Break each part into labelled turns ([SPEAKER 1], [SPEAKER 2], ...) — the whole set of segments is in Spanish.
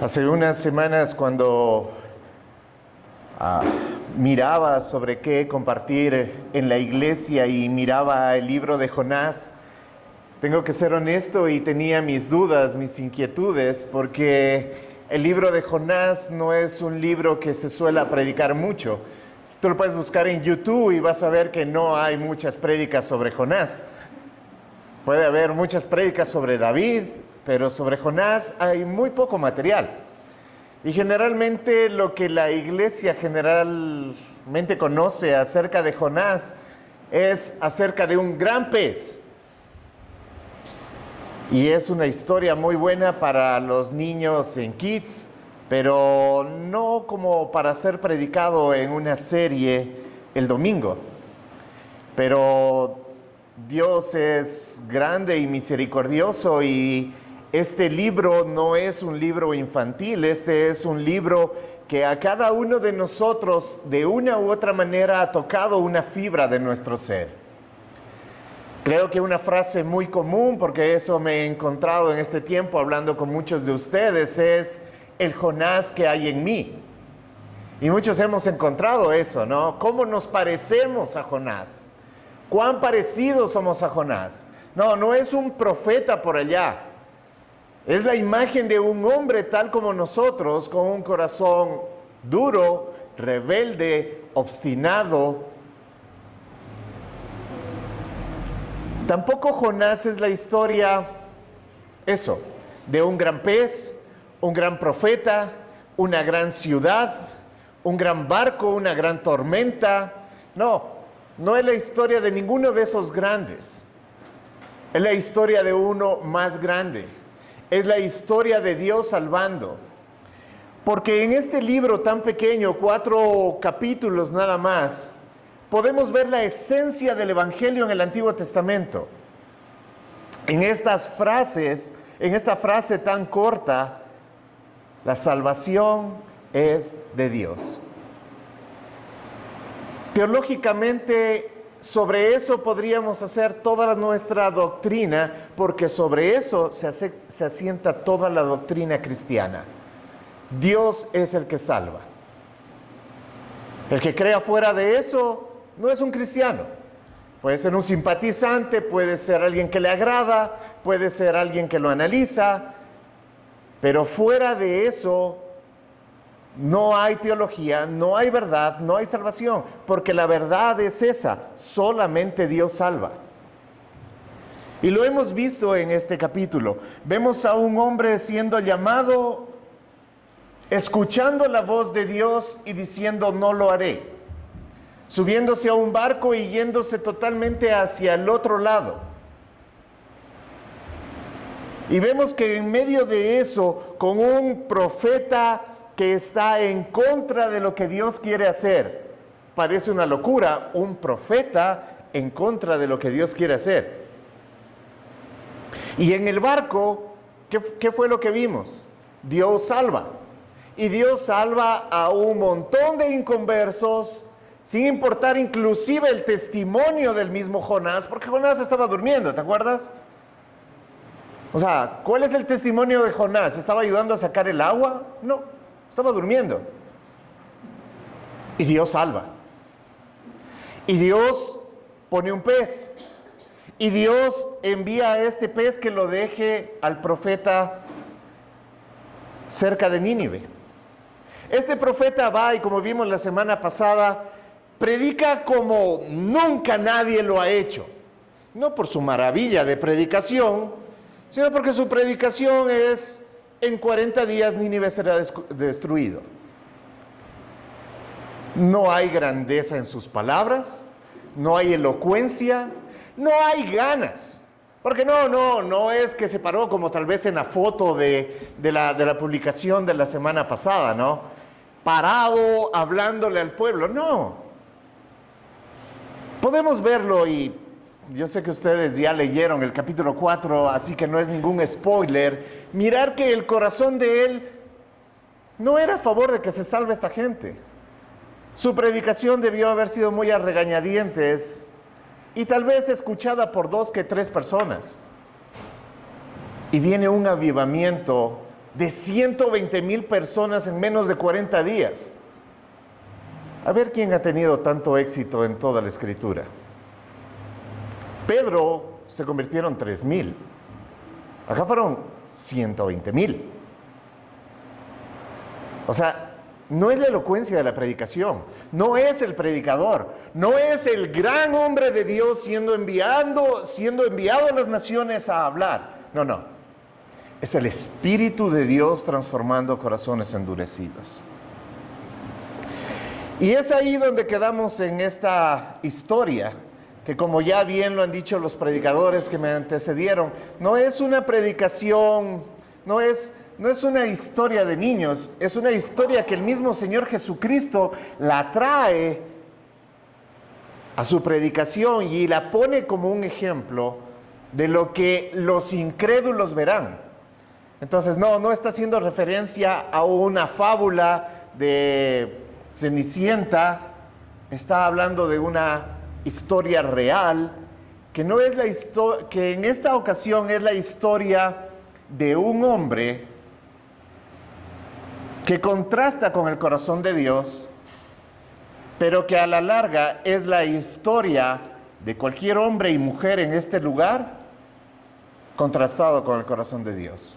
[SPEAKER 1] Hace unas semanas cuando ah, miraba sobre qué compartir en la iglesia y miraba el libro de Jonás, tengo que ser honesto y tenía mis dudas, mis inquietudes, porque el libro de Jonás no es un libro que se suele predicar mucho. Tú lo puedes buscar en YouTube y vas a ver que no hay muchas prédicas sobre Jonás. Puede haber muchas prédicas sobre David, pero sobre Jonás hay muy poco material. Y generalmente lo que la iglesia generalmente conoce acerca de Jonás es acerca de un gran pez. Y es una historia muy buena para los niños en Kids, pero no como para ser predicado en una serie el domingo. Pero Dios es grande y misericordioso y este libro no es un libro infantil, este es un libro que a cada uno de nosotros de una u otra manera ha tocado una fibra de nuestro ser. Creo que una frase muy común, porque eso me he encontrado en este tiempo hablando con muchos de ustedes, es el Jonás que hay en mí. Y muchos hemos encontrado eso, ¿no? ¿Cómo nos parecemos a Jonás? ¿Cuán parecidos somos a Jonás? No es un profeta por allá. Es la imagen de un hombre tal como nosotros, con un corazón duro, rebelde, obstinado. Tampoco Jonás es la historia, de un gran pez, un gran profeta, una gran ciudad, un gran barco, una gran tormenta. No es la historia de ninguno de esos grandes. Es la historia de uno más grande. Es la historia de Dios salvando. Porque en este libro tan pequeño, 4 capítulos nada más, podemos ver la esencia del Evangelio en el Antiguo Testamento. En estas frases, en esta frase tan corta, la salvación es de Dios. Teológicamente, sobre eso podríamos hacer toda nuestra doctrina, porque sobre eso se asienta toda la doctrina cristiana. Dios es el que salva. El que crea fuera de eso no es un cristiano. Puede ser un simpatizante, puede ser alguien que le agrada, puede ser alguien que lo analiza, pero fuera de eso no hay teología, no hay verdad, no hay salvación, porque la verdad es esa, solamente Dios salva. Y lo hemos visto en este capítulo. Vemos a un hombre siendo llamado, escuchando la voz de Dios y diciendo no lo haré, subiéndose a un barco y yéndose totalmente hacia el otro lado. Y vemos que en medio de eso, con un profeta que está en contra de lo que Dios quiere hacer. Parece una locura, un profeta en contra de lo que Dios quiere hacer. Y en el barco, ¿qué fue lo que vimos? Dios salva. Y Dios salva a un montón de inconversos, sin importar inclusive el testimonio del mismo Jonás, porque Jonás estaba durmiendo, ¿te acuerdas? O sea, ¿cuál es el testimonio de Jonás? ¿Estaba ayudando a sacar el agua? No. Estaba durmiendo. Y Dios salva. Y Dios pone un pez. Y Dios envía a este pez que lo deje al profeta cerca de Nínive. Este profeta va y, como vimos la semana pasada, predica como nunca nadie lo ha hecho. No por su maravilla de predicación, sino porque su predicación es: en 40 días Nínive será destruido. No hay grandeza en sus palabras, no hay elocuencia, no hay ganas. Porque no es que se paró como tal vez en la foto de la publicación de la semana pasada, ¿no? Parado, hablándole al pueblo, no. Podemos verlo y yo sé que ustedes ya leyeron el capítulo 4, así que no es ningún spoiler. Mirar que el corazón de él no era a favor de que se salve esta gente. Su predicación debió haber sido muy a regañadientes y tal vez escuchada por 2 que 3 personas. Y viene un avivamiento de 120,000 personas en menos de 40 días. A ver quién ha tenido tanto éxito en toda la Escritura. Pedro se convirtieron 3,000. Acá fueron 120,000. O sea, no es la elocuencia de la predicación, no es el predicador, no es el gran hombre de Dios siendo enviado a las naciones a hablar. No. Es el Espíritu de Dios transformando corazones endurecidos. Y es ahí donde quedamos en esta historia, que como ya bien lo han dicho los predicadores que me antecedieron, no es una predicación, no es una historia de niños, es una historia que el mismo Señor Jesucristo la trae a su predicación y la pone como un ejemplo de lo que los incrédulos verán. Entonces, no está haciendo referencia a una fábula de Cenicienta, está hablando de una historia real, que en esta ocasión es la historia de un hombre que contrasta con el corazón de Dios, pero que a la larga es la historia de cualquier hombre y mujer en este lugar contrastado con el corazón de Dios.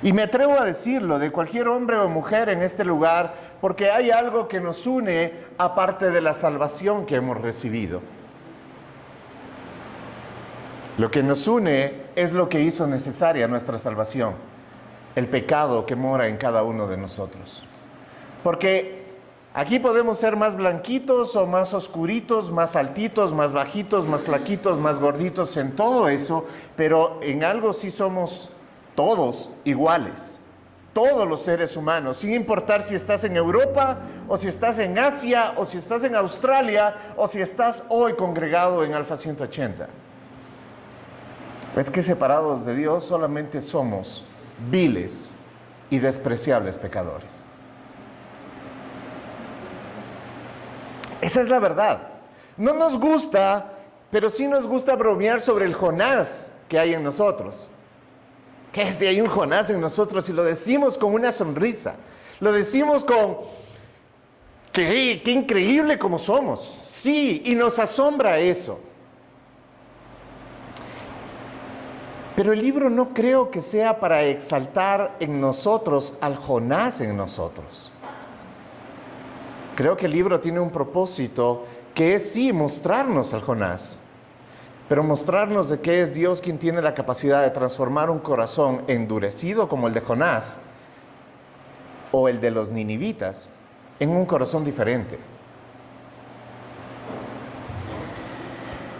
[SPEAKER 1] Y me atrevo a decirlo, de cualquier hombre o mujer en este lugar, porque hay algo que nos une aparte de la salvación que hemos recibido. Lo que nos une es lo que hizo necesaria nuestra salvación, el pecado que mora en cada uno de nosotros. Porque aquí podemos ser más blanquitos o más oscuritos, más altitos, más bajitos, más flaquitos, más gorditos, en todo eso, pero en algo sí somos todos iguales, todos los seres humanos, sin importar si estás en Europa, o si estás en Asia, o si estás en Australia, o si estás hoy congregado en Alfa 180. Es que separados de Dios solamente somos viles y despreciables pecadores. Esa es la verdad. No nos gusta, pero sí nos gusta bromear sobre el Jonás que hay en nosotros. ¿Qué si hay un Jonás en nosotros? Y lo decimos con una sonrisa. Lo decimos con qué increíble como somos. Sí, y nos asombra eso. Pero el libro no creo que sea para exaltar en nosotros al Jonás en nosotros. Creo que el libro tiene un propósito que es sí mostrarnos al Jonás, pero mostrarnos de que es Dios quien tiene la capacidad de transformar un corazón endurecido como el de Jonás o el de los ninivitas en un corazón diferente.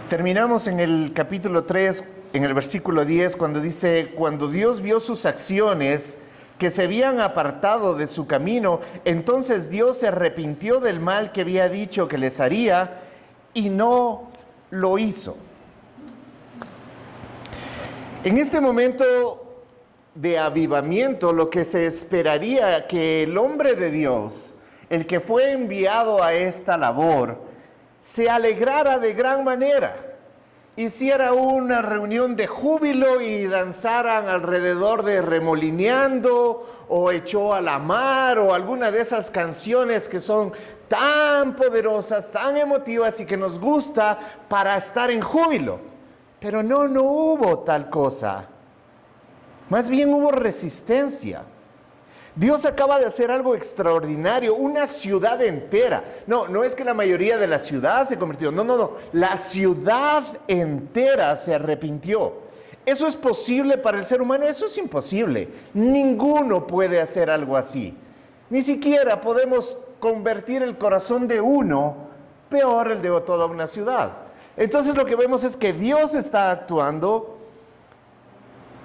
[SPEAKER 1] Terminamos en el capítulo 3, en el versículo 10, cuando dice: cuando Dios vio sus acciones, que se habían apartado de su camino, entonces Dios se arrepintió del mal que había dicho que les haría y no lo hizo. En este momento de avivamiento, lo que se esperaría que el hombre de Dios, el que fue enviado a esta labor, se alegrara de gran manera, hiciera una reunión de júbilo y danzaran alrededor de Remolineando o Echó a la Mar o alguna de esas canciones que son tan poderosas, tan emotivas y que nos gusta para estar en júbilo. Pero no hubo tal cosa. Más bien hubo resistencia. Dios acaba de hacer algo extraordinario, una ciudad entera. No es que la mayoría de la ciudad se convirtió. No. La ciudad entera se arrepintió. ¿Eso es posible para el ser humano? Eso es imposible. Ninguno puede hacer algo así. Ni siquiera podemos convertir el corazón de uno, peor el de toda una ciudad. Entonces lo que vemos es que Dios está actuando,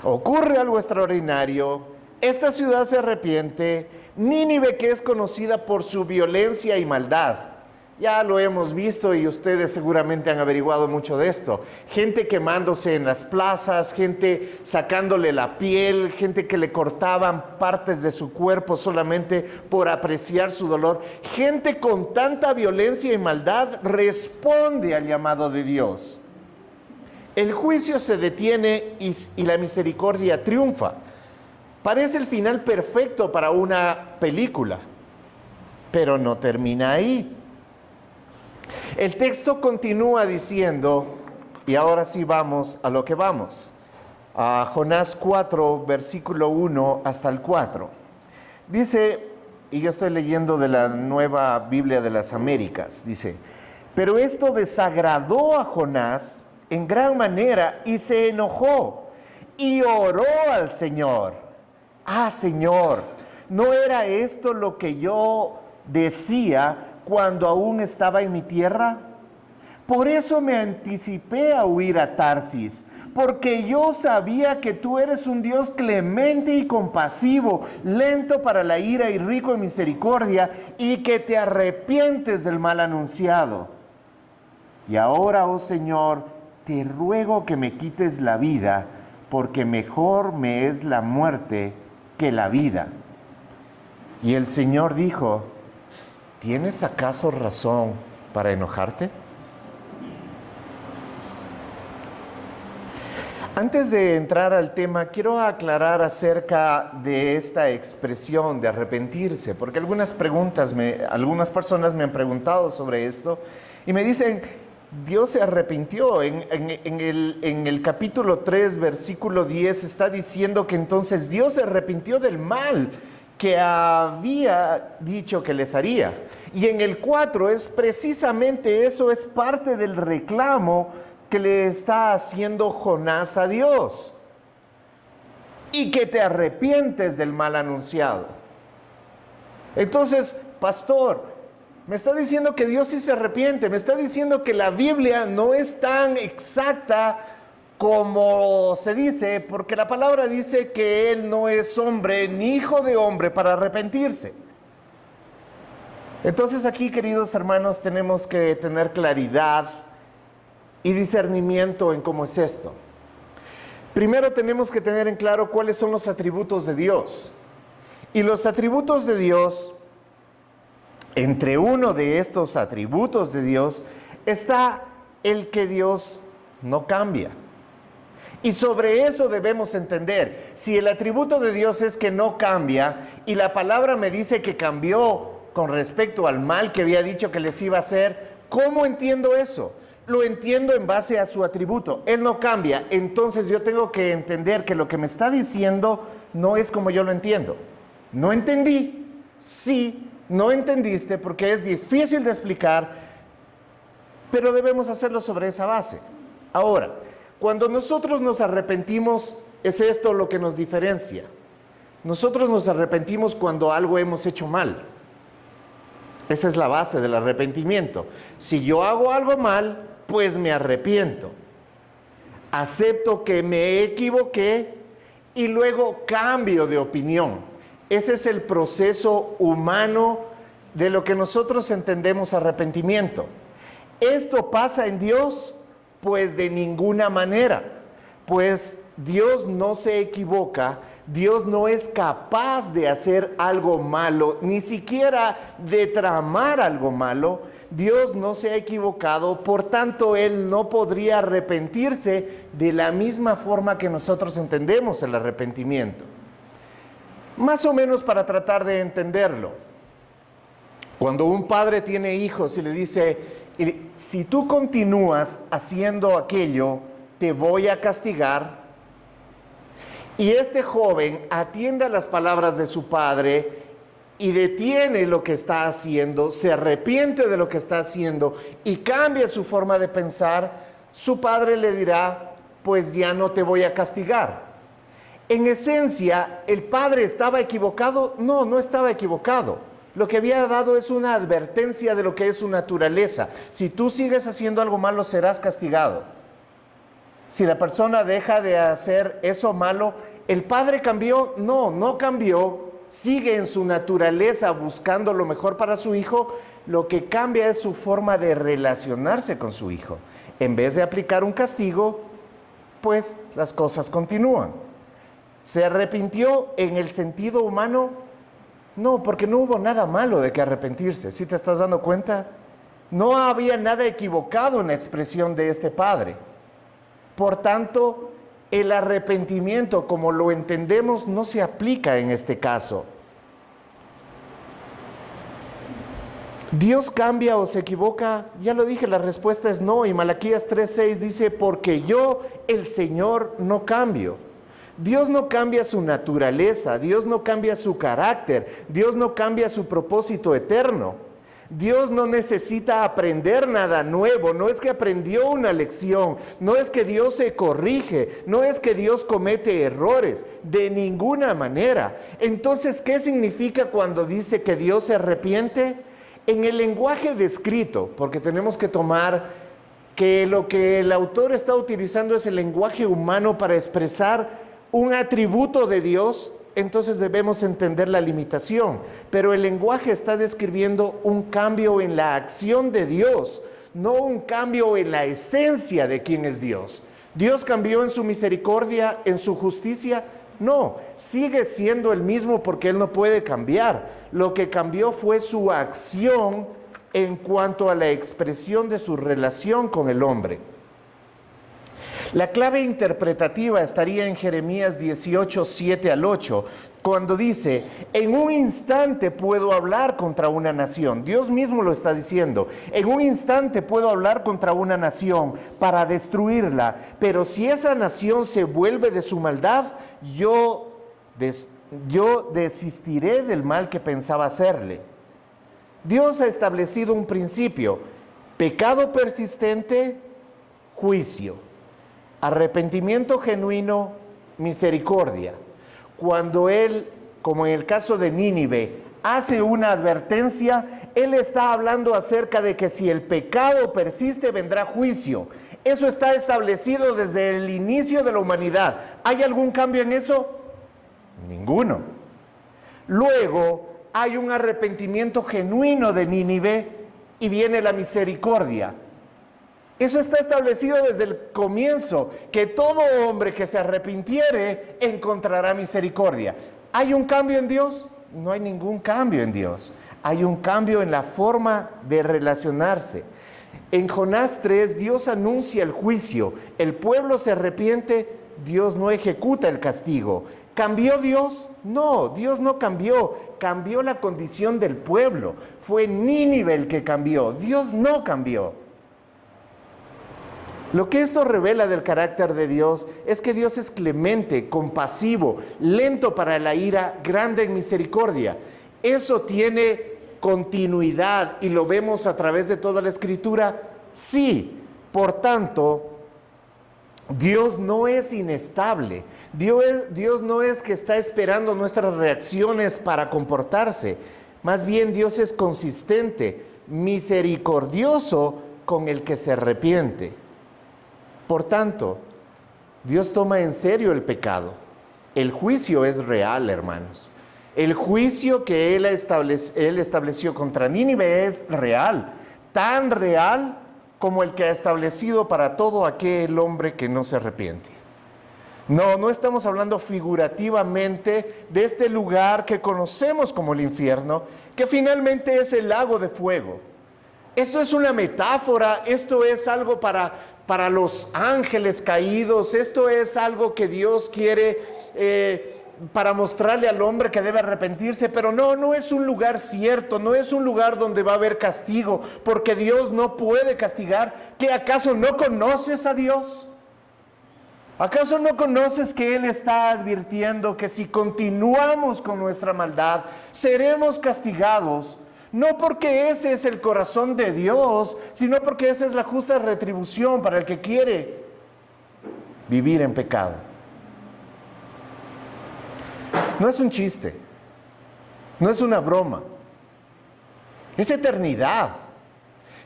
[SPEAKER 1] ocurre algo extraordinario, esta ciudad se arrepiente, Nínive, que es conocida por su violencia y maldad, ya lo hemos visto y ustedes seguramente han averiguado mucho de esto, gente quemándose en las plazas, gente sacándole la piel, gente que le cortaban partes de su cuerpo solamente por apreciar su dolor, gente con tanta violencia y maldad responde al llamado de Dios. El juicio se detiene y la misericordia triunfa. Parece el final perfecto para una película, pero no termina ahí. El texto continúa diciendo, y ahora sí vamos a lo que vamos, a Jonás 4, versículo 1 hasta el 4. Dice, y yo estoy leyendo de la Nueva Biblia de las Américas, dice, pero esto desagradó a Jonás en gran manera y se enojó y oró al Señor. Ah, Señor, ¿no era esto lo que yo decía cuando aún estaba en mi tierra? Por eso me anticipé a huir a Tarsis, porque yo sabía que tú eres un Dios clemente y compasivo, lento para la ira y rico en misericordia, y que te arrepientes del mal anunciado. Y ahora, oh Señor, te ruego que me quites la vida, porque mejor me es la muerte que la vida. Y el Señor dijo, ¿tienes acaso razón para enojarte? Antes de entrar al tema, quiero aclarar acerca de esta expresión de arrepentirse, porque algunas personas me han preguntado sobre esto y me dicen, Dios se arrepintió. En el capítulo 3, versículo 10, está diciendo que entonces Dios se arrepintió del mal que había dicho que les haría. Y en el 4 es precisamente eso, es parte del reclamo que le está haciendo Jonás a Dios. Y que te arrepientes del mal anunciado. Entonces, pastor, me está diciendo que Dios sí se arrepiente, me está diciendo que la Biblia no es tan exacta como se dice, porque la palabra dice que Él no es hombre ni hijo de hombre para arrepentirse. Entonces aquí, queridos hermanos, tenemos que tener claridad y discernimiento en cómo es esto. Primero tenemos que tener en claro cuáles son los atributos de Dios. Y los atributos de Dios, entre uno de estos atributos de Dios, está el que Dios no cambia. Y sobre eso debemos entender. Si el atributo de Dios es que no cambia, y la palabra me dice que cambió con respecto al mal que había dicho que les iba a hacer, ¿cómo entiendo eso? Lo entiendo en base a su atributo. Él no cambia. Entonces yo tengo que entender que lo que me está diciendo no es como yo lo entiendo. No entendí. Sí, no entendiste porque es difícil de explicar, pero debemos hacerlo sobre esa base. Ahora, cuando nosotros nos arrepentimos, es esto lo que nos diferencia. Nosotros nos arrepentimos cuando algo hemos hecho mal. Esa es la base del arrepentimiento. Si yo hago algo mal, pues me arrepiento. Acepto que me equivoqué y luego cambio de opinión. Ese es el proceso humano de lo que nosotros entendemos arrepentimiento. ¿Esto pasa en Dios? Pues de ninguna manera. Pues Dios no se equivoca, Dios no es capaz de hacer algo malo, ni siquiera de tramar algo malo. Dios no se ha equivocado, por tanto, Él no podría arrepentirse de la misma forma que nosotros entendemos el arrepentimiento. Más o menos para tratar de entenderlo. Cuando un padre tiene hijos y le dice, si tú continúas haciendo aquello, te voy a castigar. Y este joven atiende a las palabras de su padre y detiene lo que está haciendo, se arrepiente de lo que está haciendo y cambia su forma de pensar, su padre le dirá, pues ya no te voy a castigar. En esencia, ¿el padre estaba equivocado? No, no estaba equivocado. Lo que había dado es una advertencia de lo que es su naturaleza. Si tú sigues haciendo algo malo, serás castigado. Si la persona deja de hacer eso malo, ¿el padre cambió? No, no cambió. Sigue en su naturaleza buscando lo mejor para su hijo. Lo que cambia es su forma de relacionarse con su hijo. En vez de aplicar un castigo, pues las cosas continúan. ¿Se arrepintió en el sentido humano? No, porque no hubo nada malo de que arrepentirse. ¿Sí te estás dando cuenta? No había nada equivocado en la expresión de este padre. Por tanto, El arrepentimiento, como lo entendemos, no se aplica en este caso. ¿Dios cambia o se equivoca? Ya lo dije, la respuesta es no. Y Malaquías 3:6 dice, porque yo, el Señor, no cambio. Dios no cambia su naturaleza, Dios no cambia su carácter, Dios no cambia su propósito eterno. Dios no necesita aprender nada nuevo, no es que aprendió una lección, no es que Dios se corrige, no es que Dios comete errores, de ninguna manera. Entonces, ¿qué significa cuando dice que Dios se arrepiente? En el lenguaje descrito, porque tenemos que tomar que lo que el autor está utilizando es el lenguaje humano para expresar un atributo de Dios, entonces debemos entender la limitación. Pero el lenguaje está describiendo un cambio en la acción de Dios, no un cambio en la esencia de quién es Dios. ¿Dios cambió en su misericordia, en su justicia? No, sigue siendo el mismo porque Él no puede cambiar. Lo que cambió fue su acción en cuanto a la expresión de su relación con el hombre. La clave interpretativa estaría en Jeremías 18, 7 al 8, cuando dice, en un instante puedo hablar contra una nación. Dios mismo lo está diciendo. En un instante puedo hablar contra una nación para destruirla, pero si esa nación se vuelve de su maldad, yo desistiré del mal que pensaba hacerle. Dios ha establecido un principio: pecado persistente, juicio; arrepentimiento genuino, misericordia. Cuando Él, como en el caso de Nínive, hace una advertencia, Él está hablando acerca de que si el pecado persiste, vendrá juicio. Eso está establecido desde el inicio de la humanidad. ¿Hay algún cambio en eso? Ninguno. Luego, hay un arrepentimiento genuino de Nínive y viene la misericordia. Eso está establecido desde el comienzo, que todo hombre que se arrepintiere encontrará misericordia. ¿Hay un cambio en Dios? No hay ningún cambio en Dios. Hay un cambio en la forma de relacionarse. En Jonás 3, Dios anuncia el juicio. El pueblo se arrepiente, Dios no ejecuta el castigo. ¿Cambió Dios? No, Dios no cambió. Cambió la condición del pueblo. Fue Nínive el que cambió. Dios no cambió. Lo que esto revela del carácter de Dios es que Dios es clemente, compasivo, lento para la ira, grande en misericordia. Eso tiene continuidad y lo vemos a través de toda la Escritura. Sí, por tanto, Dios no es inestable. Dios no es que está esperando nuestras reacciones para comportarse. Más bien, Dios es consistente, misericordioso con el que se arrepiente. Por tanto, Dios toma en serio el pecado. El juicio es real, hermanos. El juicio que Él estableció contra Nínive es real. Tan real como el que ha establecido para todo aquel hombre que no se arrepiente. No estamos hablando figurativamente de este lugar que conocemos como el infierno, que finalmente es el lago de fuego. Esto es una metáfora, esto es algo para los ángeles caídos, esto es algo que Dios quiere para mostrarle al hombre que debe arrepentirse, pero no es un lugar cierto, no es un lugar donde va a haber castigo, porque Dios no puede castigar. ¿Qué, acaso no conoces a Dios? ¿Acaso no conoces que Él está advirtiendo que si continuamos con nuestra maldad, seremos castigados? No porque ese es el corazón de Dios, sino porque esa es la justa retribución para el que quiere vivir en pecado. No es un chiste, no es una broma, es eternidad.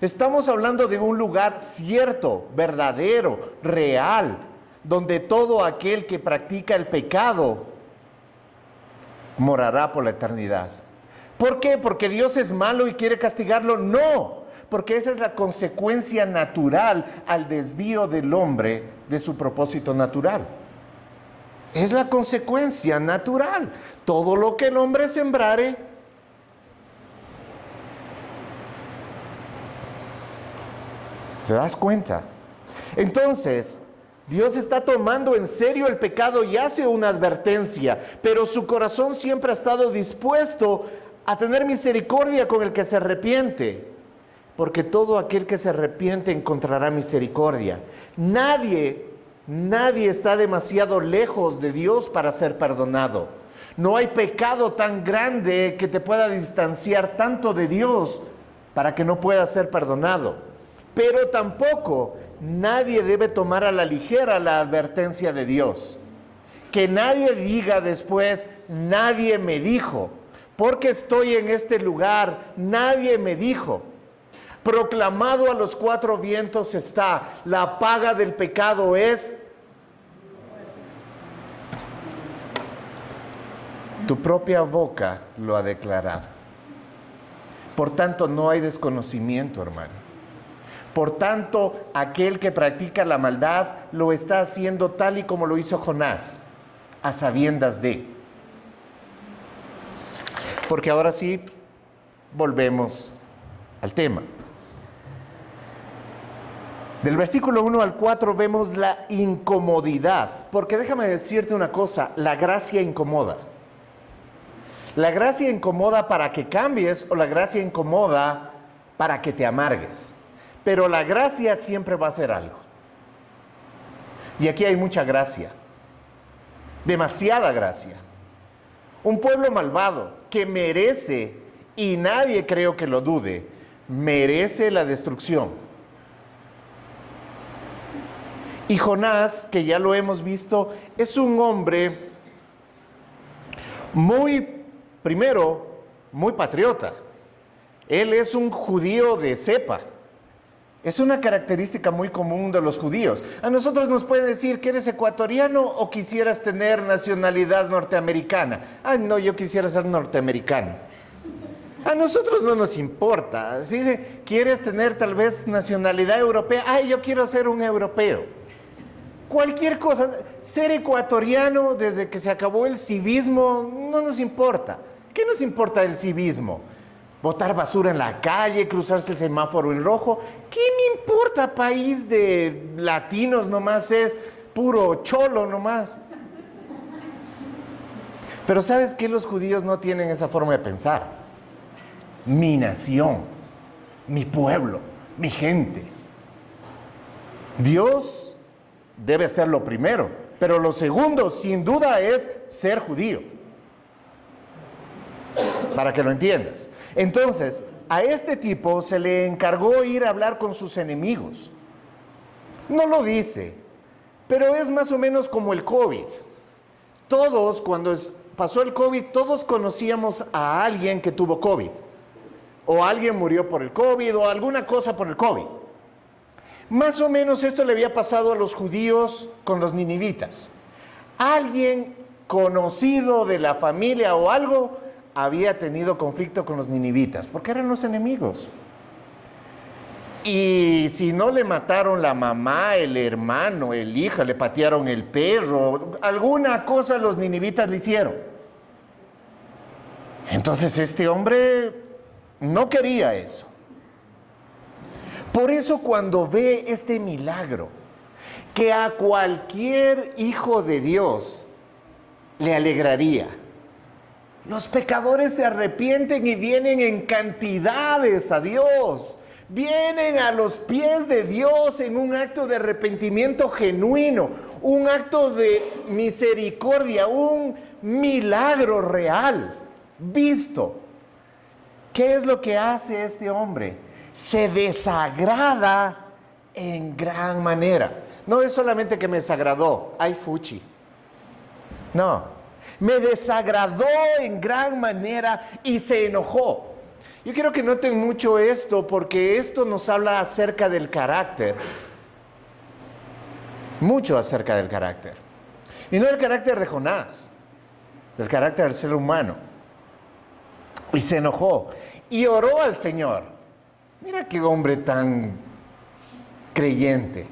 [SPEAKER 1] Estamos hablando de un lugar cierto, verdadero, real, donde todo aquel que practica el pecado morará por la eternidad. ¿Por qué? ¿Porque Dios es malo y quiere castigarlo? No, porque esa es la consecuencia natural al desvío del hombre de su propósito natural. Es la consecuencia natural. Todo lo que el hombre sembrare, ¿te das cuenta? Entonces, Dios está tomando en serio el pecado y hace una advertencia, pero su corazón siempre ha estado dispuesto a tener misericordia con el que se arrepiente, porque todo aquel que se arrepiente encontrará misericordia. Nadie está demasiado lejos de Dios para ser perdonado. No hay pecado tan grande que te pueda distanciar tanto de Dios para que no pueda ser perdonado. Pero tampoco nadie debe tomar a la ligera la advertencia de Dios. Que nadie diga después, nadie me dijo, porque estoy en este lugar, nadie me dijo. Proclamado a los cuatro vientos está, la paga del pecado es tu propia boca lo ha declarado. Por tanto, no hay desconocimiento, hermano. Por tanto, aquel que practica la maldad lo está haciendo tal y como lo hizo Jonás, a sabiendas de. Porque ahora sí, volvemos al tema. Del versículo 1 al 4 vemos la incomodidad. Porque déjame decirte una cosa, la gracia incomoda. La gracia incomoda para que cambies o la gracia incomoda para que te amargues. Pero la gracia siempre va a ser algo. Y aquí hay mucha gracia. Demasiada gracia. Un pueblo malvado que merece, y nadie creo que lo dude, merece la destrucción. Y Jonás, que ya lo hemos visto, es un hombre primero, muy patriota. Él es un judío de cepa. Es una característica muy común de los judíos. A nosotros nos pueden decir que eres ecuatoriano o quisieras tener nacionalidad norteamericana. Ah, no, yo quisiera ser norteamericano. A nosotros no nos importa. Si dice, ¿quieres tener tal vez nacionalidad europea? Ah, yo quiero ser un europeo. Cualquier cosa. Ser ecuatoriano desde que se acabó el civismo no nos importa. ¿Qué nos importa el civismo? Botar basura en la calle, cruzarse el semáforo en rojo. ¿Qué me importa? País de latinos nomás es puro cholo nomás. Pero ¿sabes qué? Los judíos no tienen esa forma de pensar. Mi nación, mi pueblo, mi gente. Dios debe ser lo primero, pero lo segundo, sin duda, es ser judío. Para que lo entiendas. Entonces, a este tipo se le encargó ir a hablar con sus enemigos. No lo dice, pero es más o menos como el COVID. Todos, cuando pasó el COVID, todos conocíamos a alguien que tuvo COVID. O alguien murió por el COVID, o alguna cosa por el COVID. Más o menos esto le había pasado a los judíos con los ninivitas. Alguien conocido de la familia o algo había tenido conflicto con los ninivitas, porque eran los enemigos. Y si no le mataron la mamá, el hermano, el hijo, le patearon el perro, alguna cosa los ninivitas le hicieron. Entonces este hombre no quería eso. Por eso cuando ve este milagro, que a cualquier hijo de Dios le alegraría, los pecadores se arrepienten y vienen en cantidades a Dios. Vienen a los pies de Dios en un acto de arrepentimiento genuino, un acto de misericordia, un milagro real, visto. ¿Qué es lo que hace este hombre? Se desagrada en gran manera. No es solamente que me desagradó, ay fuchi. No. Me desagradó en gran manera y se enojó. Yo quiero que noten mucho esto porque esto nos habla acerca del carácter. Mucho acerca del carácter. Y no del carácter de Jonás, del carácter del ser humano. Y se enojó y oró al Señor. Mira qué hombre tan creyente.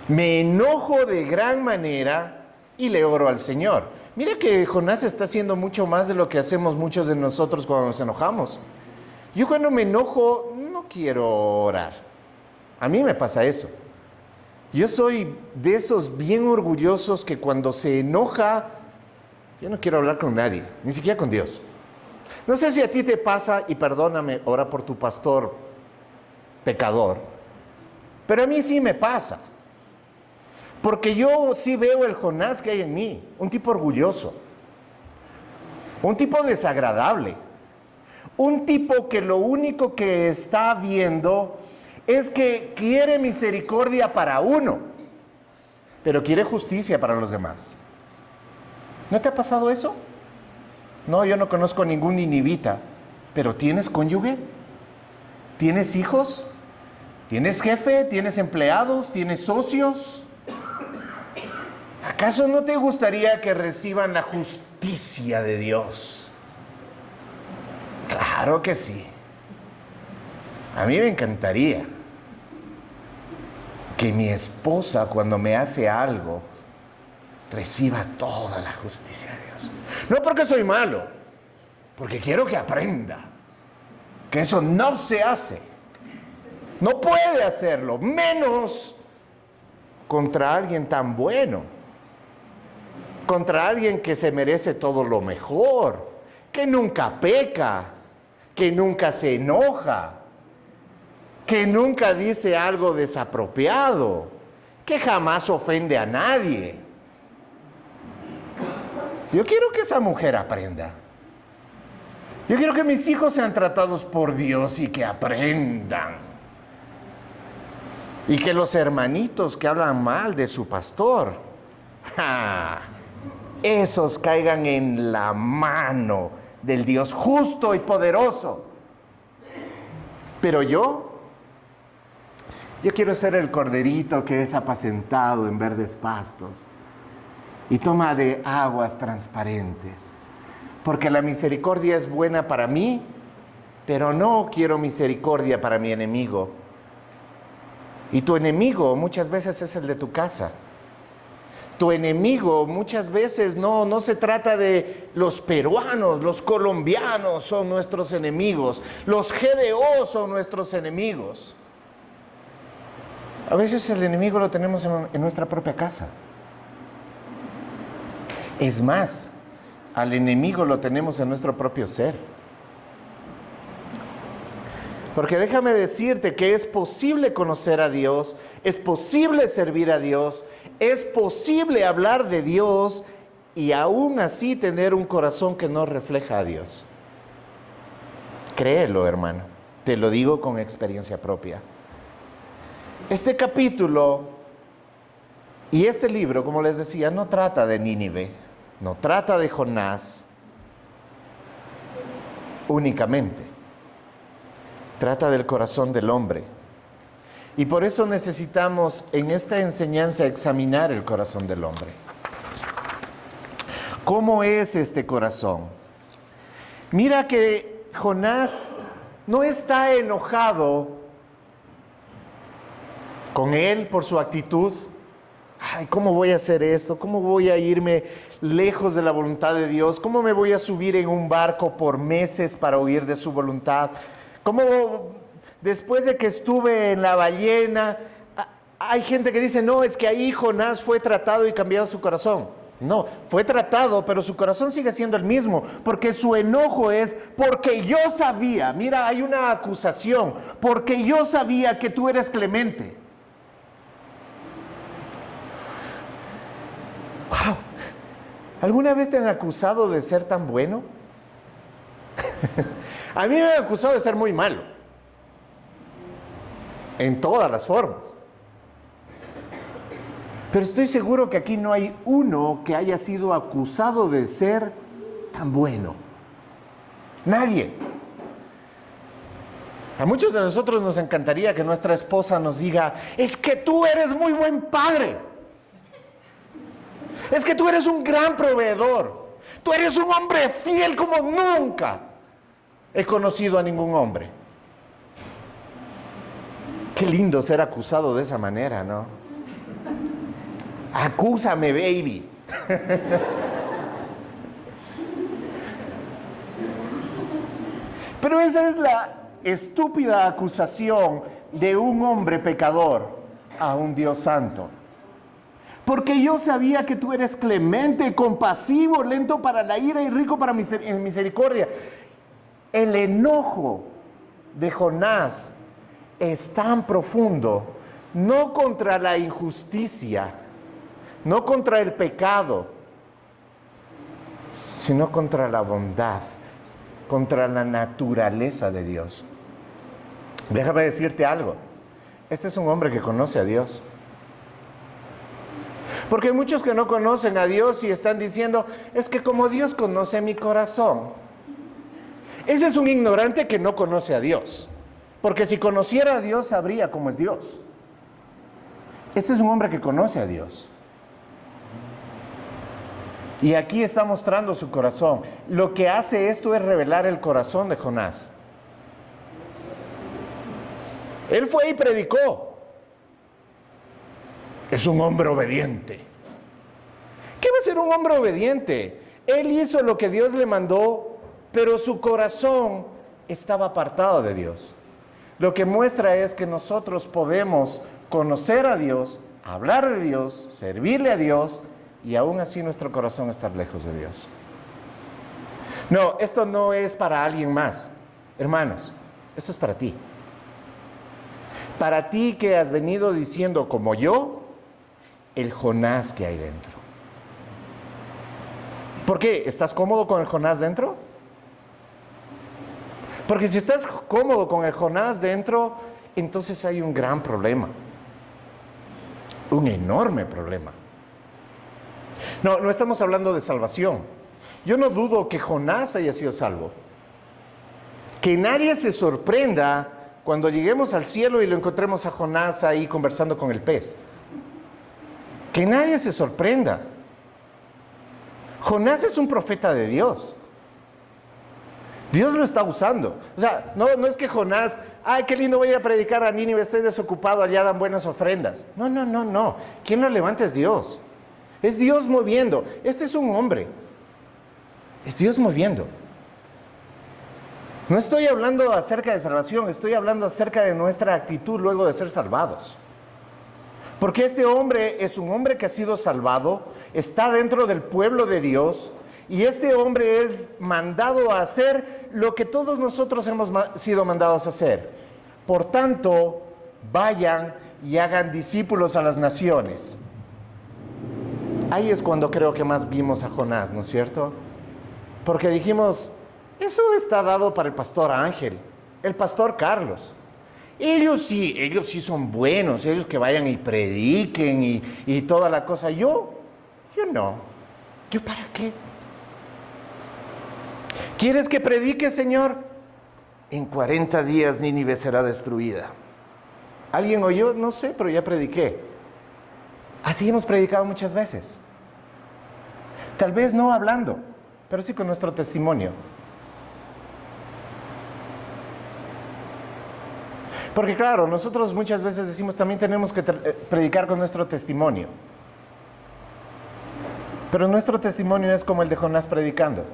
[SPEAKER 1] Me enojo de gran manera y le oro al Señor. Mira que Jonás está haciendo mucho más de lo que hacemos muchos de nosotros cuando nos enojamos. Yo cuando me enojo no quiero orar. A mí me pasa eso. Yo soy de esos bien orgullosos que cuando se enoja, yo no quiero hablar con nadie, ni siquiera con Dios. No sé si a ti te pasa, y perdóname, ora por tu pastor pecador, pero a mí sí me pasa. Porque yo sí veo el Jonás que hay en mí, un tipo orgulloso, un tipo desagradable, un tipo que lo único que está viendo es que quiere misericordia para uno, pero quiere justicia para los demás. ¿No te ha pasado eso? No, yo no conozco ningún ninivita, pero ¿tienes cónyuge? ¿Tienes hijos? ¿Tienes jefe? ¿Tienes empleados? ¿Tienes socios? ¿Acaso no te gustaría que reciban la justicia de Dios? Claro que sí. A mí me encantaría que mi esposa, cuando me hace algo, reciba toda la justicia de Dios. No porque soy malo, porque quiero que aprenda que eso no se hace. No puede hacerlo, menos contra alguien tan bueno, contra alguien que se merece todo lo mejor, que nunca peca, que nunca se enoja, que nunca dice algo desapropiado, que jamás ofende a nadie. Yo quiero que esa mujer aprenda. Yo quiero que mis hijos sean tratados por Dios y que aprendan. Y que los hermanitos que hablan mal de su pastor, esos caigan en la mano del Dios justo y poderoso. Pero yo quiero ser el corderito que es apacentado en verdes pastos y toma de aguas transparentes. Porque la misericordia es buena para mí, pero no quiero misericordia para mi enemigo. Y tu enemigo muchas veces es el de tu casa. Tu enemigo muchas veces no se trata de los peruanos, los colombianos son nuestros enemigos, los GDO son nuestros enemigos. A veces el enemigo lo tenemos en nuestra propia casa. Es más, al enemigo lo tenemos en nuestro propio ser. Porque déjame decirte que es posible conocer a Dios, es posible servir a Dios, es posible hablar de Dios y aún así tener un corazón que no refleja a Dios. Créelo, hermano, te lo digo con experiencia propia. Este capítulo y este libro, como les decía, no trata de Nínive, no trata de Jonás únicamente. Trata del corazón del hombre. Y por eso necesitamos en esta enseñanza examinar el corazón del hombre. ¿Cómo es este corazón? Mira que Jonás no está enojado con él por su actitud. Ay, ¿cómo voy a hacer esto? ¿Cómo voy a irme lejos de la voluntad de Dios? ¿Cómo me voy a subir en un barco por meses para huir de su voluntad? ¿Cómo después de que estuve en la ballena, hay gente que dice, no, es que ahí Jonás fue tratado y cambiado su corazón? No, fue tratado, pero su corazón sigue siendo el mismo, porque su enojo es porque yo sabía, mira, hay una acusación, porque yo sabía que tú eres clemente. Wow. ¿Alguna vez te han acusado de ser tan bueno? A mí me han acusado de ser muy malo. En todas las formas. Pero estoy seguro que aquí no hay uno que haya sido acusado de ser tan bueno. Nadie. A muchos de nosotros nos encantaría que nuestra esposa nos diga, es que tú eres muy buen padre. Es que tú eres un gran proveedor. Tú eres un hombre fiel como nunca he conocido a ningún hombre. Qué lindo ser acusado de esa manera, ¿no? Acúsame, baby. Pero esa es la estúpida acusación de un hombre pecador a un Dios santo. Porque yo sabía que tú eres clemente, compasivo, lento para la ira y rico para misericordia. El enojo de Jonás es tan profundo, no contra la injusticia, no contra el pecado, sino contra la bondad, contra la naturaleza de Dios. Déjame decirte algo. Este es un hombre que conoce a Dios. Porque hay muchos que no conocen a Dios y están diciendo, es que como Dios conoce mi corazón. Ese es un ignorante que no conoce a Dios. Porque si conociera a Dios, sabría cómo es Dios. Este es un hombre que conoce a Dios. Y aquí está mostrando su corazón. Lo que hace esto es revelar el corazón de Jonás. Él fue y predicó. Es un hombre obediente. ¿Qué va a ser un hombre obediente? Él hizo lo que Dios le mandó, pero su corazón estaba apartado de Dios. Lo que muestra es que nosotros podemos conocer a Dios, hablar de Dios, servirle a Dios, y aún así nuestro corazón estar lejos de Dios. No, esto no es para alguien más. Hermanos, esto es para ti. Para ti que has venido diciendo como yo, el Jonás que hay dentro. ¿Por qué? ¿Estás cómodo con el Jonás dentro? Porque si estás cómodo con el Jonás dentro, entonces hay un gran problema. Un enorme problema. No estamos hablando de salvación. Yo no dudo que Jonás haya sido salvo. Que nadie se sorprenda cuando lleguemos al cielo y lo encontremos a Jonás ahí conversando con el pez. Que nadie se sorprenda. Jonás es un profeta de Dios. Dios lo está usando. O sea, no es que Jonás, ay, qué lindo, voy a predicar a Nínive, estoy desocupado, allá dan buenas ofrendas. No. Quien lo levanta es Dios. Es Dios moviendo. Este es un hombre. Es Dios moviendo. No estoy hablando acerca de salvación, estoy hablando acerca de nuestra actitud luego de ser salvados. Porque este hombre es un hombre que ha sido salvado, está dentro del pueblo de Dios, y este hombre es mandado a hacer lo que todos nosotros hemos sido mandados a hacer. Por tanto, vayan y hagan discípulos a las naciones. Ahí es cuando creo que más vimos a Jonás, ¿no es cierto? Porque dijimos, eso está dado para el pastor Ángel, el pastor Carlos. Ellos sí son buenos, ellos que vayan y prediquen y toda la cosa. Yo no. ¿Yo para qué? ¿Quieres que predique, Señor? En 40 días Nínive será destruida. ¿Alguien oyó? No sé, pero ya prediqué. Así hemos predicado muchas veces. Tal vez no hablando, pero sí con nuestro testimonio. Porque claro, nosotros muchas veces decimos también tenemos que predicar con nuestro testimonio. Pero nuestro testimonio es como el de Jonás predicando.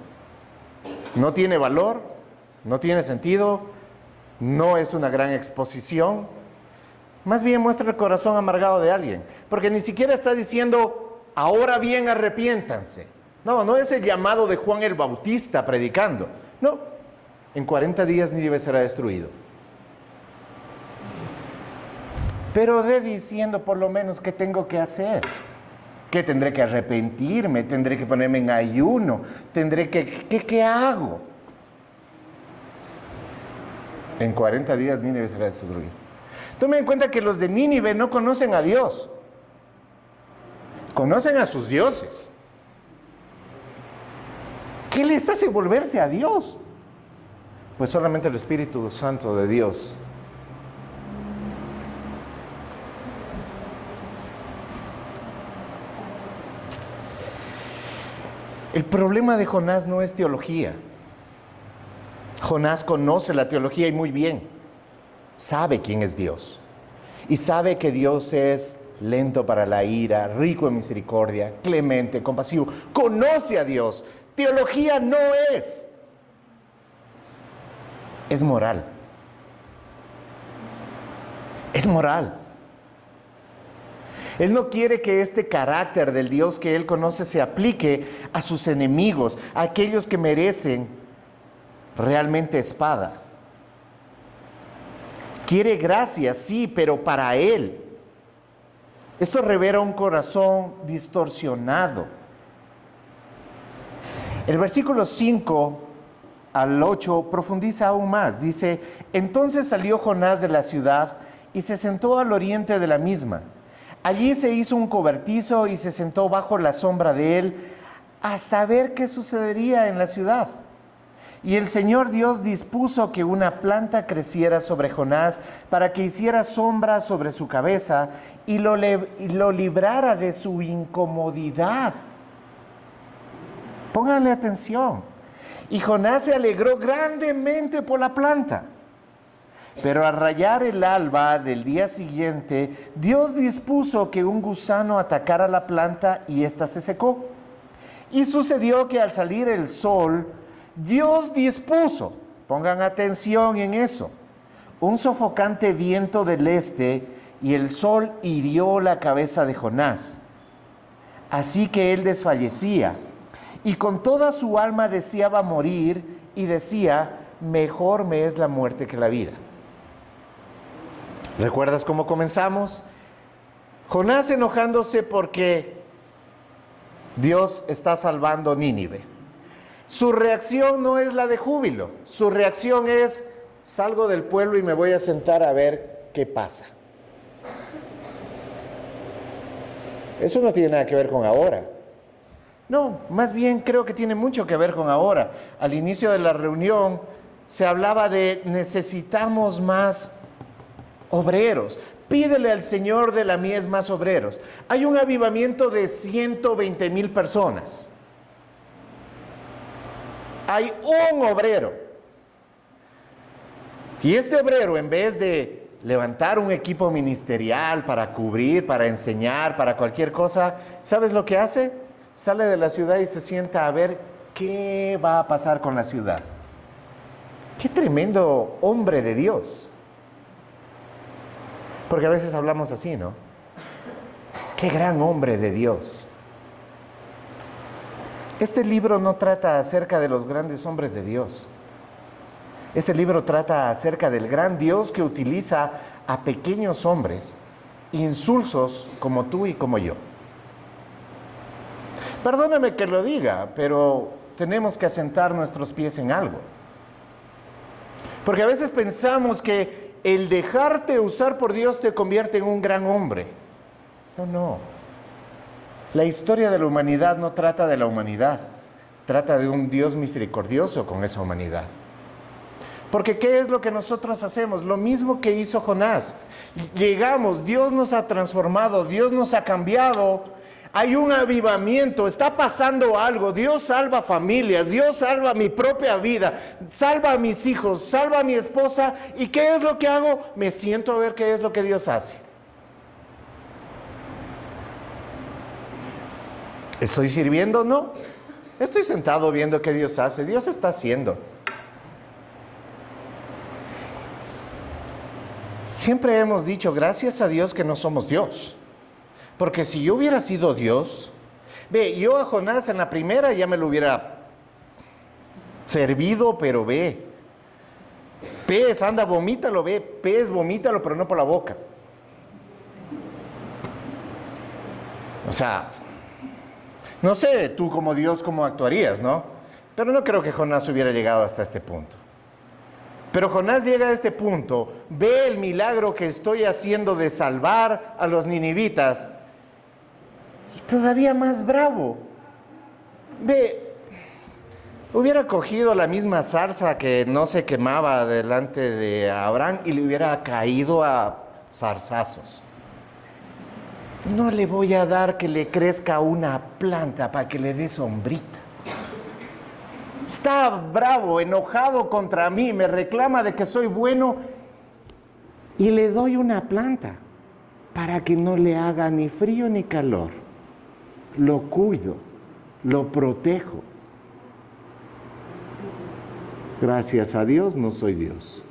[SPEAKER 1] No tiene valor, no tiene sentido, no es una gran exposición. Más bien muestra el corazón amargado de alguien. Porque ni siquiera está diciendo, ahora bien arrepiéntanse. No es el llamado de Juan el Bautista predicando. No, en 40 días Nínive será destruido. Pero de diciendo por lo menos qué tengo que hacer. Que tendré que arrepentirme, tendré que ponerme en ayuno, ¿qué hago? En 40 días Nínive será destruido. Tomen en cuenta que los de Nínive no conocen a Dios. Conocen a sus dioses. ¿Qué les hace volverse a Dios? Pues solamente el Espíritu Santo de Dios. El problema de Jonás no es teología. Jonás conoce la teología y muy bien. Sabe quién es Dios. Y sabe que Dios es lento para la ira, rico en misericordia, clemente, compasivo. Conoce a Dios. Teología no es. Es moral. Es moral. Él no quiere que este carácter del Dios que Él conoce se aplique a sus enemigos, a aquellos que merecen realmente espada. Quiere gracia, sí, pero para Él. Esto revela un corazón distorsionado. El versículo 5 al 8 profundiza aún más. Dice, entonces salió Jonás de la ciudad y se sentó al oriente de la misma. Allí se hizo un cobertizo y se sentó bajo la sombra de él hasta ver qué sucedería en la ciudad. Y el Señor Dios dispuso que una planta creciera sobre Jonás para que hiciera sombra sobre su cabeza y lo librara de su incomodidad. Pónganle atención. Y Jonás se alegró grandemente por la planta. Pero al rayar el alba del día siguiente, Dios dispuso que un gusano atacara la planta y ésta se secó. Y sucedió que al salir el sol, Dios dispuso, pongan atención en eso, un sofocante viento del este y el sol hirió la cabeza de Jonás. Así que él desfallecía y con toda su alma deseaba morir y decía, mejor me es la muerte que la vida. ¿Recuerdas cómo comenzamos? Jonás enojándose porque Dios está salvando Nínive. Su reacción no es la de júbilo, su reacción es, salgo del pueblo y me voy a sentar a ver qué pasa. Eso no tiene nada que ver con ahora. No, más bien creo que tiene mucho que ver con ahora. Al inicio de la reunión se hablaba de necesitamos más obreros. Pídele al Señor de la mies más obreros. Hay un avivamiento de 120,000 personas. Hay un obrero. Y este obrero, en vez de levantar un equipo ministerial para cubrir, para enseñar, para cualquier cosa, ¿sabes lo que hace? Sale de la ciudad y se sienta a ver qué va a pasar con la ciudad. Qué tremendo hombre de Dios. Porque a veces hablamos así, ¿no? Qué gran hombre de Dios. Este libro no trata acerca de los grandes hombres de Dios. Este libro trata acerca del gran Dios que utiliza a pequeños hombres, insulsos como tú y como yo. Perdóname que lo diga, pero tenemos que asentar nuestros pies en algo. Porque a veces pensamos que el dejarte usar por Dios te convierte en un gran hombre. No. La historia de la humanidad no trata de la humanidad, trata de un Dios misericordioso con esa humanidad. Porque ¿qué es lo que nosotros hacemos? Lo mismo que hizo Jonás. Llegamos, Dios nos ha transformado, Dios nos ha cambiado, hay un avivamiento, está pasando algo, Dios salva familias, Dios salva mi propia vida, salva a mis hijos, salva a mi esposa. ¿Y qué es lo que hago? Me siento a ver qué es lo que Dios hace. ¿Estoy sirviendo? No. Estoy sentado viendo qué Dios hace. Dios está haciendo. Siempre hemos dicho, gracias a Dios que no somos Dios. Porque si yo hubiera sido Dios, yo a Jonás en la primera ya me lo hubiera servido, pero pez, anda, vomítalo, pez, vomítalo, pero no por la boca. O sea, no sé tú como Dios cómo actuarías, ¿no? Pero no creo que Jonás hubiera llegado hasta este punto. Pero Jonás llega a este punto, ve el milagro que estoy haciendo de salvar a los ninivitas y todavía más bravo. Hubiera cogido la misma zarza que no se quemaba delante de Abraham y le hubiera caído a zarzazos. No le voy a dar que le crezca una planta para que le dé sombrita. Está bravo, enojado contra mí, me reclama de que soy bueno y le doy una planta para que no le haga ni frío ni calor. Lo cuido, lo protejo. Gracias a Dios no soy Dios.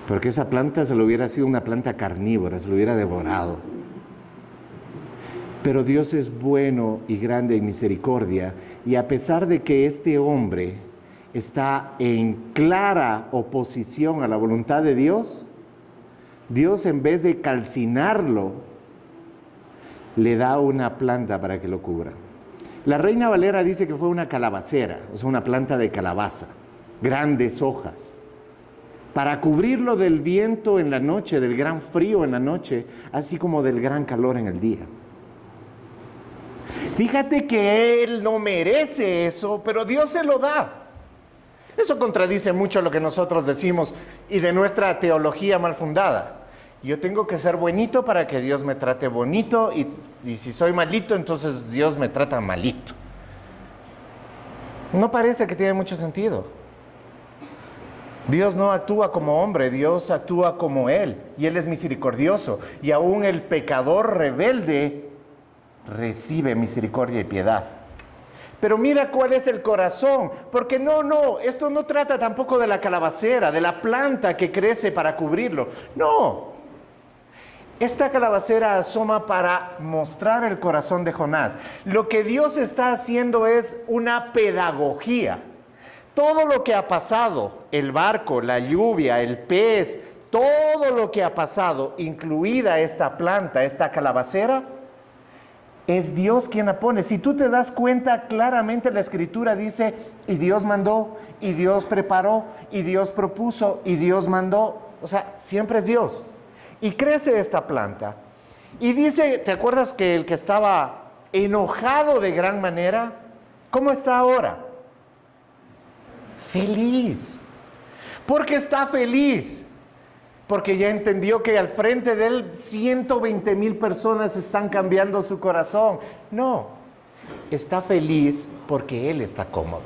[SPEAKER 1] porque esa planta se lo hubiera sido una planta carnívora, se lo hubiera devorado. Pero Dios es bueno y grande en misericordia, y a pesar de que este hombre está en clara oposición a la voluntad de Dios, Dios, en vez de calcinarlo, le da una planta para que lo cubra. La Reina Valera dice que fue una calabacera, o sea, una planta de calabaza, grandes hojas, para cubrirlo del viento en la noche, del gran frío en la noche, así como del gran calor en el día. Fíjate que él no merece eso, pero Dios se lo da. Eso contradice mucho lo que nosotros decimos y de nuestra teología mal fundada. Yo tengo que ser bonito para que Dios me trate bonito, y si soy malito, entonces Dios me trata malito. No parece que tiene mucho sentido. Dios no actúa como hombre, Dios actúa como Él, y Él es misericordioso, y aún el pecador rebelde recibe misericordia y piedad. Pero mira cuál es el corazón, porque esto no trata tampoco de la calabacera, de la planta que crece para cubrirlo. No, esta calabacera asoma para mostrar el corazón de Jonás. Lo que Dios está haciendo es una pedagogía. Todo lo que ha pasado, el barco, la lluvia, el pez, todo lo que ha pasado, incluida esta planta, esta calabacera, es Dios quien la pone. Si tú te das cuenta, claramente la Escritura dice, y Dios mandó, y Dios preparó, y Dios propuso, y Dios mandó. O sea, siempre es Dios. Y crece esta planta. Y dice, ¿te acuerdas que el que estaba enojado de gran manera, cómo está ahora? Feliz. ¿Por qué está feliz? Porque ya entendió que al frente de él 120,000 personas están cambiando su corazón. No, está feliz porque él está cómodo.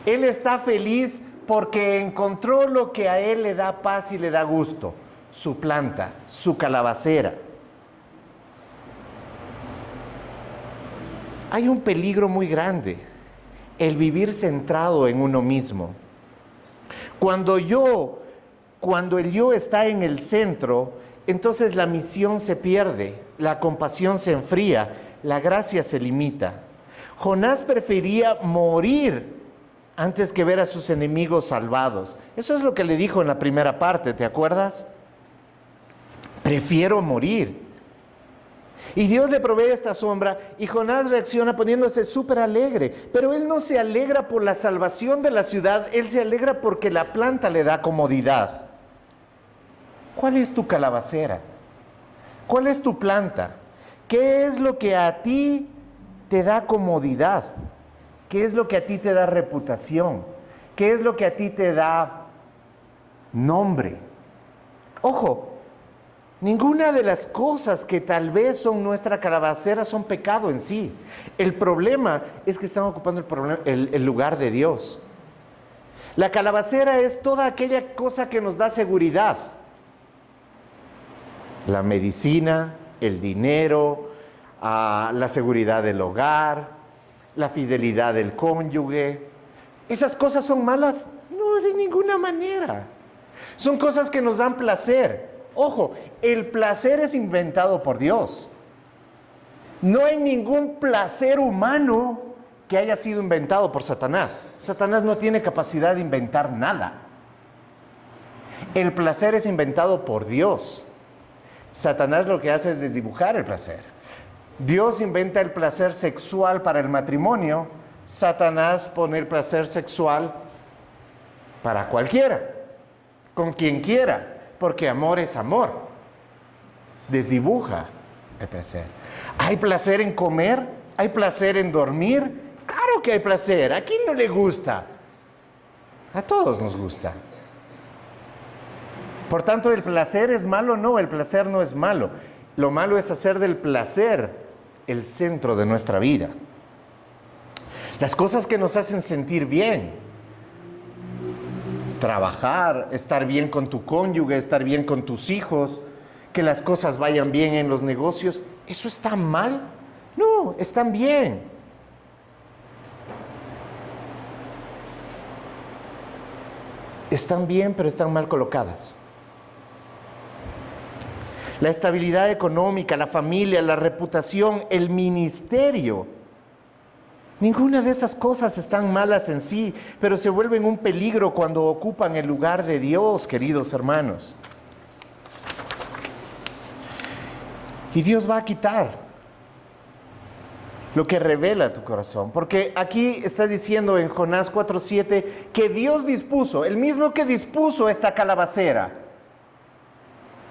[SPEAKER 1] Él está feliz porque encontró lo que a él le da paz y le da gusto: su planta, su calabacera. Hay un peligro muy grande: el vivir centrado en uno mismo. Cuando el yo está en el centro, entonces la misión se pierde, la compasión se enfría, la gracia se limita. Jonás prefería morir antes que ver a sus enemigos salvados. Eso es lo que le dijo en la primera parte, ¿te acuerdas? Prefiero morir. Y Dios le provee esta sombra, y Jonás reacciona poniéndose súper alegre. Pero él no se alegra por la salvación de la ciudad, él se alegra porque la planta le da comodidad. ¿Cuál es tu calabacera? ¿Cuál es tu planta? ¿Qué es lo que a ti te da comodidad? ¿Qué es lo que a ti te da reputación? ¿Qué es lo que a ti te da nombre? Ojo, ninguna de las cosas que tal vez son nuestra calabacera son pecado en sí. El problema es que están ocupando el lugar de Dios. La calabacera es toda aquella cosa que nos da seguridad. La medicina, el dinero, la seguridad del hogar, la fidelidad del cónyuge. ¿Esas cosas son malas? No, de ninguna manera. Son cosas que nos dan placer. Ojo, el placer es inventado por Dios. No hay ningún placer humano que haya sido inventado por Satanás. Satanás no tiene capacidad de inventar nada. El placer es inventado por Dios. Satanás lo que hace es desdibujar el placer. Dios inventa el placer sexual para el matrimonio. Satanás pone el placer sexual para cualquiera, con quien quiera, porque amor es amor. Desdibuja el placer. ¿Hay placer en comer? ¿Hay placer en dormir? Claro que hay placer. ¿A quién no le gusta? A todos nos gusta. Por tanto, ¿el placer es malo? No, el placer no es malo. Lo malo es hacer del placer el centro de nuestra vida. Las cosas que nos hacen sentir bien: trabajar, estar bien con tu cónyuge, estar bien con tus hijos, que las cosas vayan bien en los negocios, ¿eso está mal? No, están bien. Están bien, pero están mal colocadas. La estabilidad económica, la familia, la reputación, el ministerio. Ninguna de esas cosas están malas en sí, pero se vuelven un peligro cuando ocupan el lugar de Dios, queridos hermanos. Y Dios va a quitar lo que revela tu corazón. Porque aquí está diciendo en Jonás 4:7 que Dios dispuso, el mismo que dispuso esta calabacera,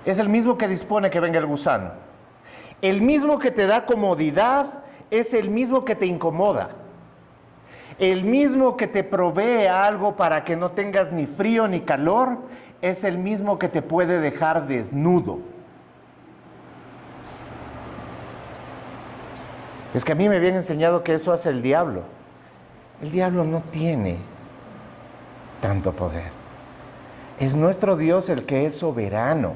[SPEAKER 1] es el mismo que dispone que venga el gusano. El mismo que te da comodidad es el mismo que te incomoda. El mismo que te provee algo para que no tengas ni frío ni calor es el mismo que te puede dejar desnudo. Es que a mí me habían enseñado que eso hace el diablo. El diablo no tiene tanto poder. Es nuestro Dios el que es soberano.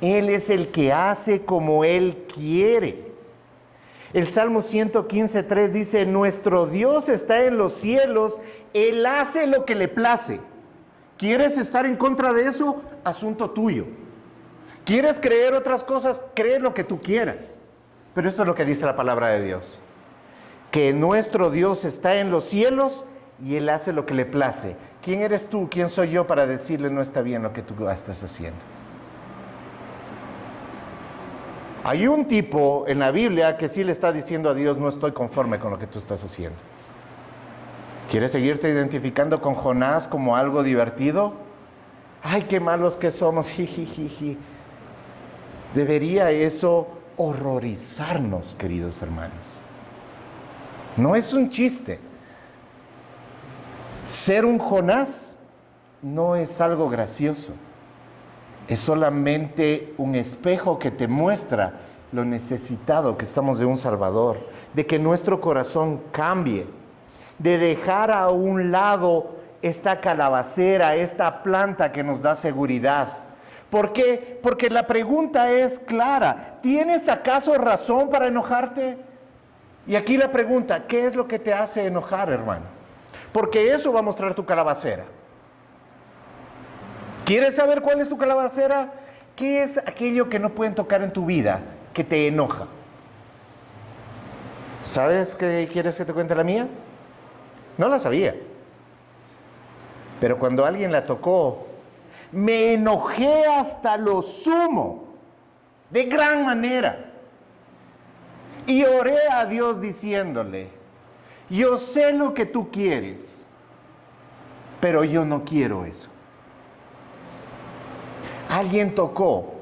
[SPEAKER 1] Él es el que hace como Él quiere. El Salmo 115:3 dice, nuestro Dios está en los cielos, Él hace lo que le place. ¿Quieres estar en contra de eso? Asunto tuyo. ¿Quieres creer otras cosas? Cree lo que tú quieras. Pero esto es lo que dice la palabra de Dios. Que nuestro Dios está en los cielos y Él hace lo que le place. ¿Quién eres tú? ¿Quién soy yo para decirle no está bien lo que tú estás haciendo? Hay un tipo en la Biblia que sí le está diciendo a Dios, no estoy conforme con lo que tú estás haciendo. ¿Quieres seguirte identificando con Jonás como algo divertido? ¡Ay, qué malos que somos! Jijijiji. Debería eso horrorizarnos, queridos hermanos. No es un chiste. Ser un Jonás no es algo gracioso. Es solamente un espejo que te muestra lo necesitado que estamos de un Salvador, de que nuestro corazón cambie, de dejar a un lado esta calabacera, esta planta que nos da seguridad. ¿Por qué? Porque la pregunta es clara. ¿Tienes acaso razón para enojarte? Y aquí la pregunta, ¿qué es lo que te hace enojar, hermano? Porque eso va a mostrar tu calabacera. ¿Quieres saber cuál es tu calabacera? ¿Qué es aquello que no pueden tocar en tu vida, que te enoja? ¿Sabes qué quieres que te cuente la mía? No la sabía. Pero cuando alguien la tocó, me enojé hasta lo sumo, de gran manera. Y oré a Dios diciéndole, yo sé lo que tú quieres, pero yo no quiero eso. Alguien tocó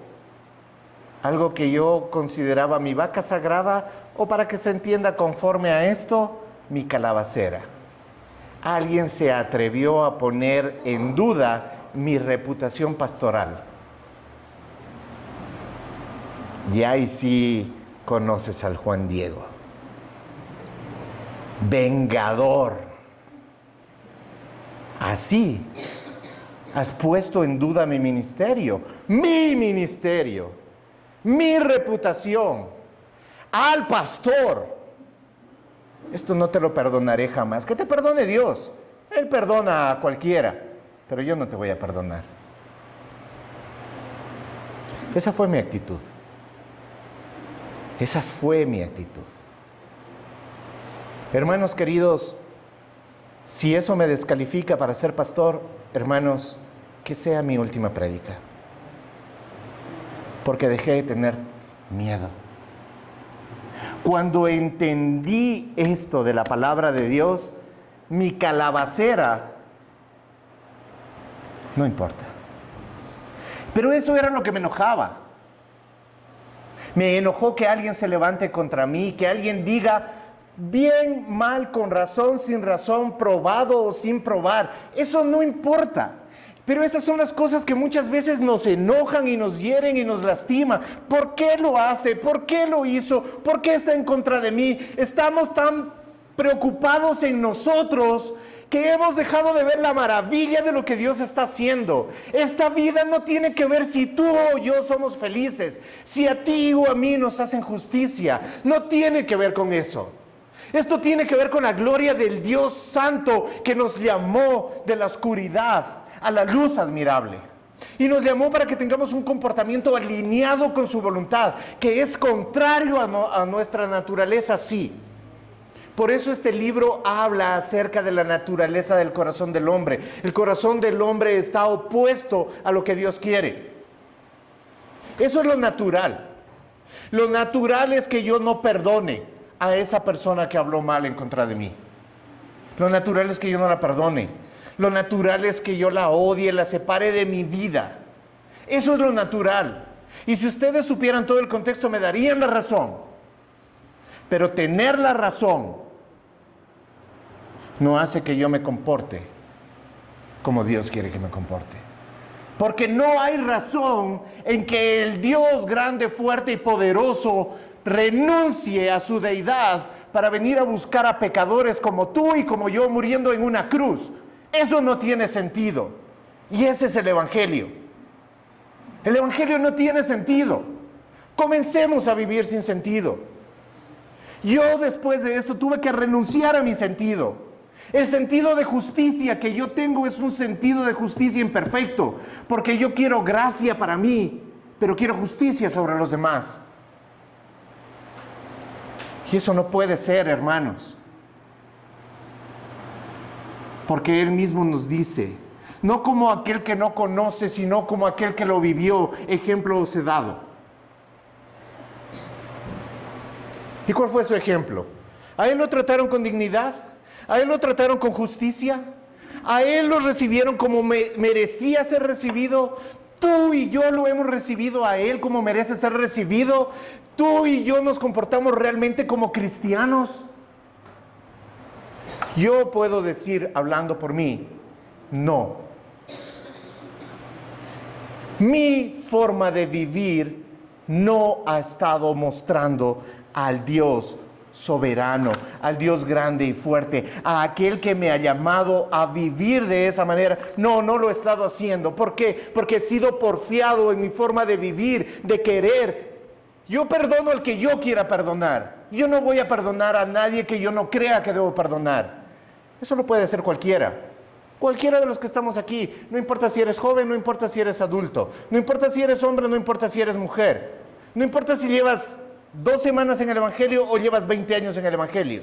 [SPEAKER 1] algo que yo consideraba mi vaca sagrada, o para que se entienda conforme a esto, mi calabacera. Alguien se atrevió a poner en duda mi reputación pastoral. Y ahí sí conoces al Juan Diego. Vengador. Así has puesto en duda mi ministerio, mi reputación, al pastor. Esto no te lo perdonaré jamás. Que te perdone Dios. Él perdona a cualquiera, pero yo no te voy a perdonar. Esa fue mi actitud. Esa fue mi actitud. Hermanos queridos, si eso me descalifica para ser pastor, hermanos, que sea mi última prédica. Porque dejé de tener miedo. Cuando entendí esto de la palabra de Dios, mi calabacera, no importa. Pero eso era lo que me enojaba. Me enojó que alguien se levante contra mí, que alguien diga bien, mal, con razón, sin razón, probado o sin probar. Eso no importa. Pero esas son las cosas que muchas veces nos enojan y nos hieren y nos lastiman. ¿Por qué lo hace? ¿Por qué lo hizo? ¿Por qué está en contra de mí? Estamos tan preocupados en nosotros que hemos dejado de ver la maravilla de lo que Dios está haciendo. Esta vida no tiene que ver si tú o yo somos felices, si a ti o a mí nos hacen justicia. No tiene que ver con eso. Esto tiene que ver con la gloria del Dios Santo que nos llamó de la oscuridad a la luz admirable. Y nos llamó para que tengamos un comportamiento alineado con su voluntad, que es contrario a nuestra naturaleza, sí. Por eso este libro habla acerca de la naturaleza del corazón del hombre. El corazón del hombre está opuesto a lo que Dios quiere. Eso es lo natural. Lo natural es que yo no perdone a esa persona que habló mal en contra de mí. Lo natural es que yo no la perdone. Lo natural es que yo la odie, la separe de mi vida. Eso es lo natural. Y si ustedes supieran todo el contexto, me darían la razón. Pero tener la razón no hace que yo me comporte como Dios quiere que me comporte. Porque no hay razón en que el Dios grande, fuerte y poderoso renuncie a su deidad para venir a buscar a pecadores como tú y como yo muriendo en una cruz. Eso no tiene sentido. Y ese es el Evangelio. El Evangelio no tiene sentido. Comencemos a vivir sin sentido. Yo después de esto tuve que renunciar a mi sentido. El sentido de justicia que yo tengo es un sentido de justicia imperfecto, porque yo quiero gracia para mí, pero quiero justicia sobre los demás. Y eso no puede ser, hermanos. Porque Él mismo nos dice, no como aquel que no conoce, sino como aquel que lo vivió, ejemplo os he dado. ¿Y cuál fue su ejemplo? A Él lo trataron con dignidad, a Él lo trataron con justicia, a Él lo recibieron como merecía ser recibido. Tú y yo lo hemos recibido a Él como merece ser recibido. Tú y yo nos comportamos realmente como cristianos. Yo puedo decir, hablando por mí, no. Mi forma de vivir no ha estado mostrando al Dios soberano, al Dios grande y fuerte, a aquel que me ha llamado a vivir de esa manera. No lo he estado haciendo. ¿Por qué? Porque he sido porfiado en mi forma de vivir, de querer. Yo perdono al que yo quiera perdonar. Yo no voy a perdonar a nadie que yo no crea que debo perdonar. Eso lo puede hacer cualquiera. Cualquiera de los que estamos aquí. No importa si eres joven, no importa si eres adulto. No importa si eres hombre, no importa si eres mujer. No importa si llevas 2 semanas en el Evangelio o llevas 20 años en el Evangelio.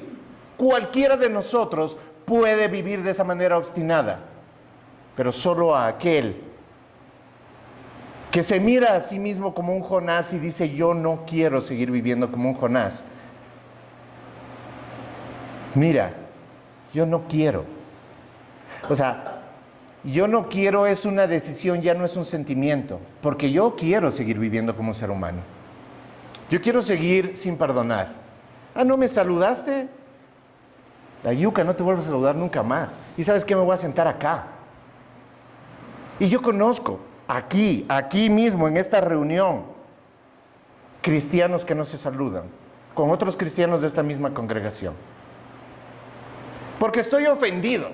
[SPEAKER 1] Cualquiera de nosotros puede vivir de esa manera obstinada. Pero solo a aquel que se mira a sí mismo como un Jonás y dice, yo no quiero seguir viviendo como un Jonás. Mira, yo no quiero. O sea, yo no quiero es una decisión, ya no es un sentimiento. Porque yo quiero seguir viviendo como un ser humano. Yo quiero seguir sin perdonar. Ah, ¿no me saludaste? La yuca, no te vuelvo a saludar nunca más. ¿Y sabes qué? Me voy a sentar acá. Y yo conozco aquí mismo, en esta reunión, cristianos que no se saludan con otros cristianos de esta misma congregación. Porque estoy ofendido,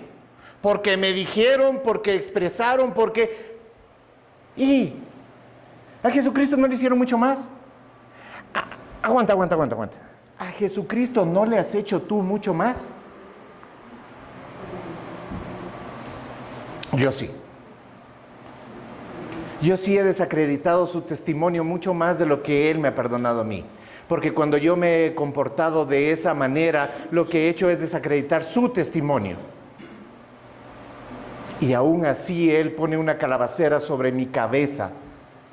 [SPEAKER 1] porque me dijeron, porque expresaron, porque... Y a Jesucristo no le hicieron mucho más. Aguanta. ¿A Jesucristo no le has hecho tú mucho más? Yo sí. Yo sí he desacreditado su testimonio mucho más de lo que Él me ha perdonado a mí. Porque cuando yo me he comportado de esa manera, lo que he hecho es desacreditar su testimonio. Y aún así Él pone una calabacera sobre mi cabeza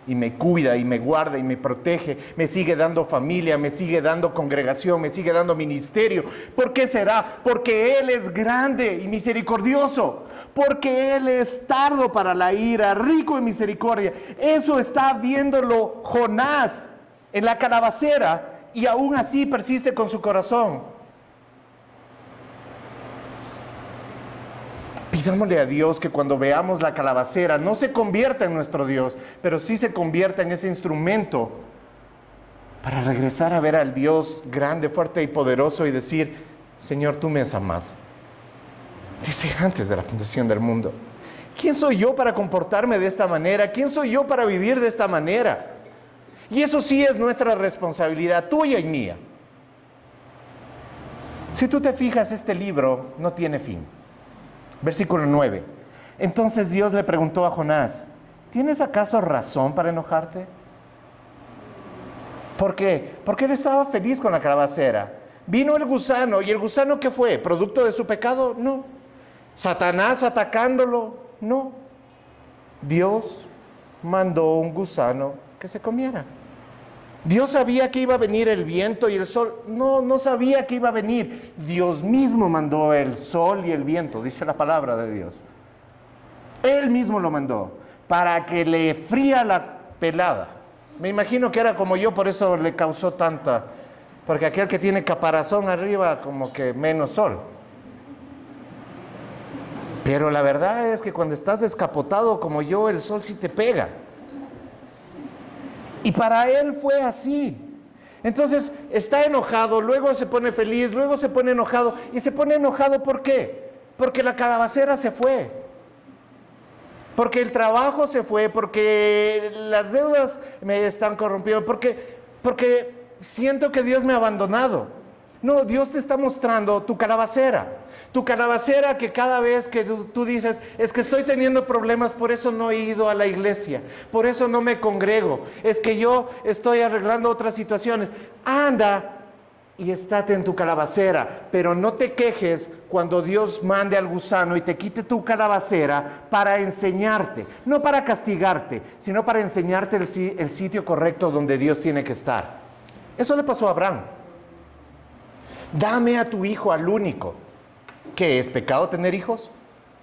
[SPEAKER 1] y me cuida y me guarda y me protege, me sigue dando familia, me sigue dando congregación, me sigue dando ministerio. ¿Por qué será? Porque Él es grande y misericordioso. Porque Él es tardo para la ira, rico en misericordia. Eso está viéndolo Jonás en la calabacera y aún así persiste con su corazón. Pidámosle a Dios que cuando veamos la calabacera no se convierta en nuestro Dios, pero sí se convierta en ese instrumento para regresar a ver al Dios grande, fuerte y poderoso y decir, Señor, tú me has amado. Desde antes de la fundación del mundo. ¿Quién soy yo para comportarme de esta manera? ¿Quién soy yo para vivir de esta manera? Y eso sí es nuestra responsabilidad, tuya y mía. Si tú te fijas, este libro no tiene fin. Versículo 9. Entonces Dios le preguntó a Jonás, ¿tienes acaso razón para enojarte? ¿Por qué? Porque él estaba feliz con la calabacera. Vino el gusano, ¿y el gusano qué fue? ¿Producto de su pecado? No. ¿Satanás atacándolo? No. Dios mandó un gusano que se comiera. Dios sabía que iba a venir el viento y el sol. No, no sabía que iba a venir. Dios mismo mandó el sol y el viento, dice la palabra de Dios. Él mismo lo mandó para que le fría la pelada. Me imagino que era como yo, por eso le causó tanta, porque aquel que tiene caparazón arriba, como que menos sol. Pero la verdad es que cuando estás descapotado como yo, el sol sí te pega. Y para él fue así. Entonces está enojado, luego se pone feliz, luego se pone enojado. ¿Y se pone enojado por qué? Porque la calabacera se fue. Porque el trabajo se fue, porque las deudas me están corrompiendo, porque siento que Dios me ha abandonado. No, Dios te está mostrando tu calabacera que cada vez que tú dices, es que estoy teniendo problemas, por eso no he ido a la iglesia, por eso no me congrego, es que yo estoy arreglando otras situaciones. Anda y estate en tu calabacera, pero no te quejes cuando Dios mande al gusano y te quite tu calabacera para enseñarte, no para castigarte, sino para enseñarte el sitio correcto donde Dios tiene que estar. Eso le pasó a Abraham. Dame a tu hijo, al único. ¿Qué es pecado tener hijos?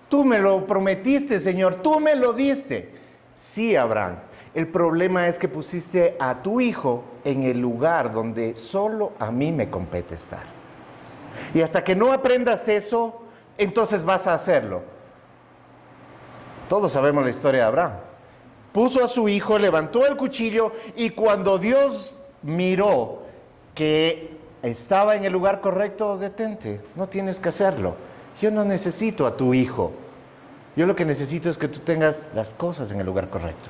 [SPEAKER 1] Tú me lo prometiste, Señor, tú me lo diste. Sí, Abraham. El problema es que pusiste a tu hijo en el lugar donde solo a mí me compete estar. Y hasta que no aprendas eso, entonces vas a hacerlo. Todos sabemos la historia de Abraham. Puso a su hijo, levantó el cuchillo y cuando Dios miró que estaba en el lugar correcto, detente, no tienes que hacerlo. Yo no necesito a tu hijo. Yo lo que necesito es que tú tengas las cosas en el lugar correcto.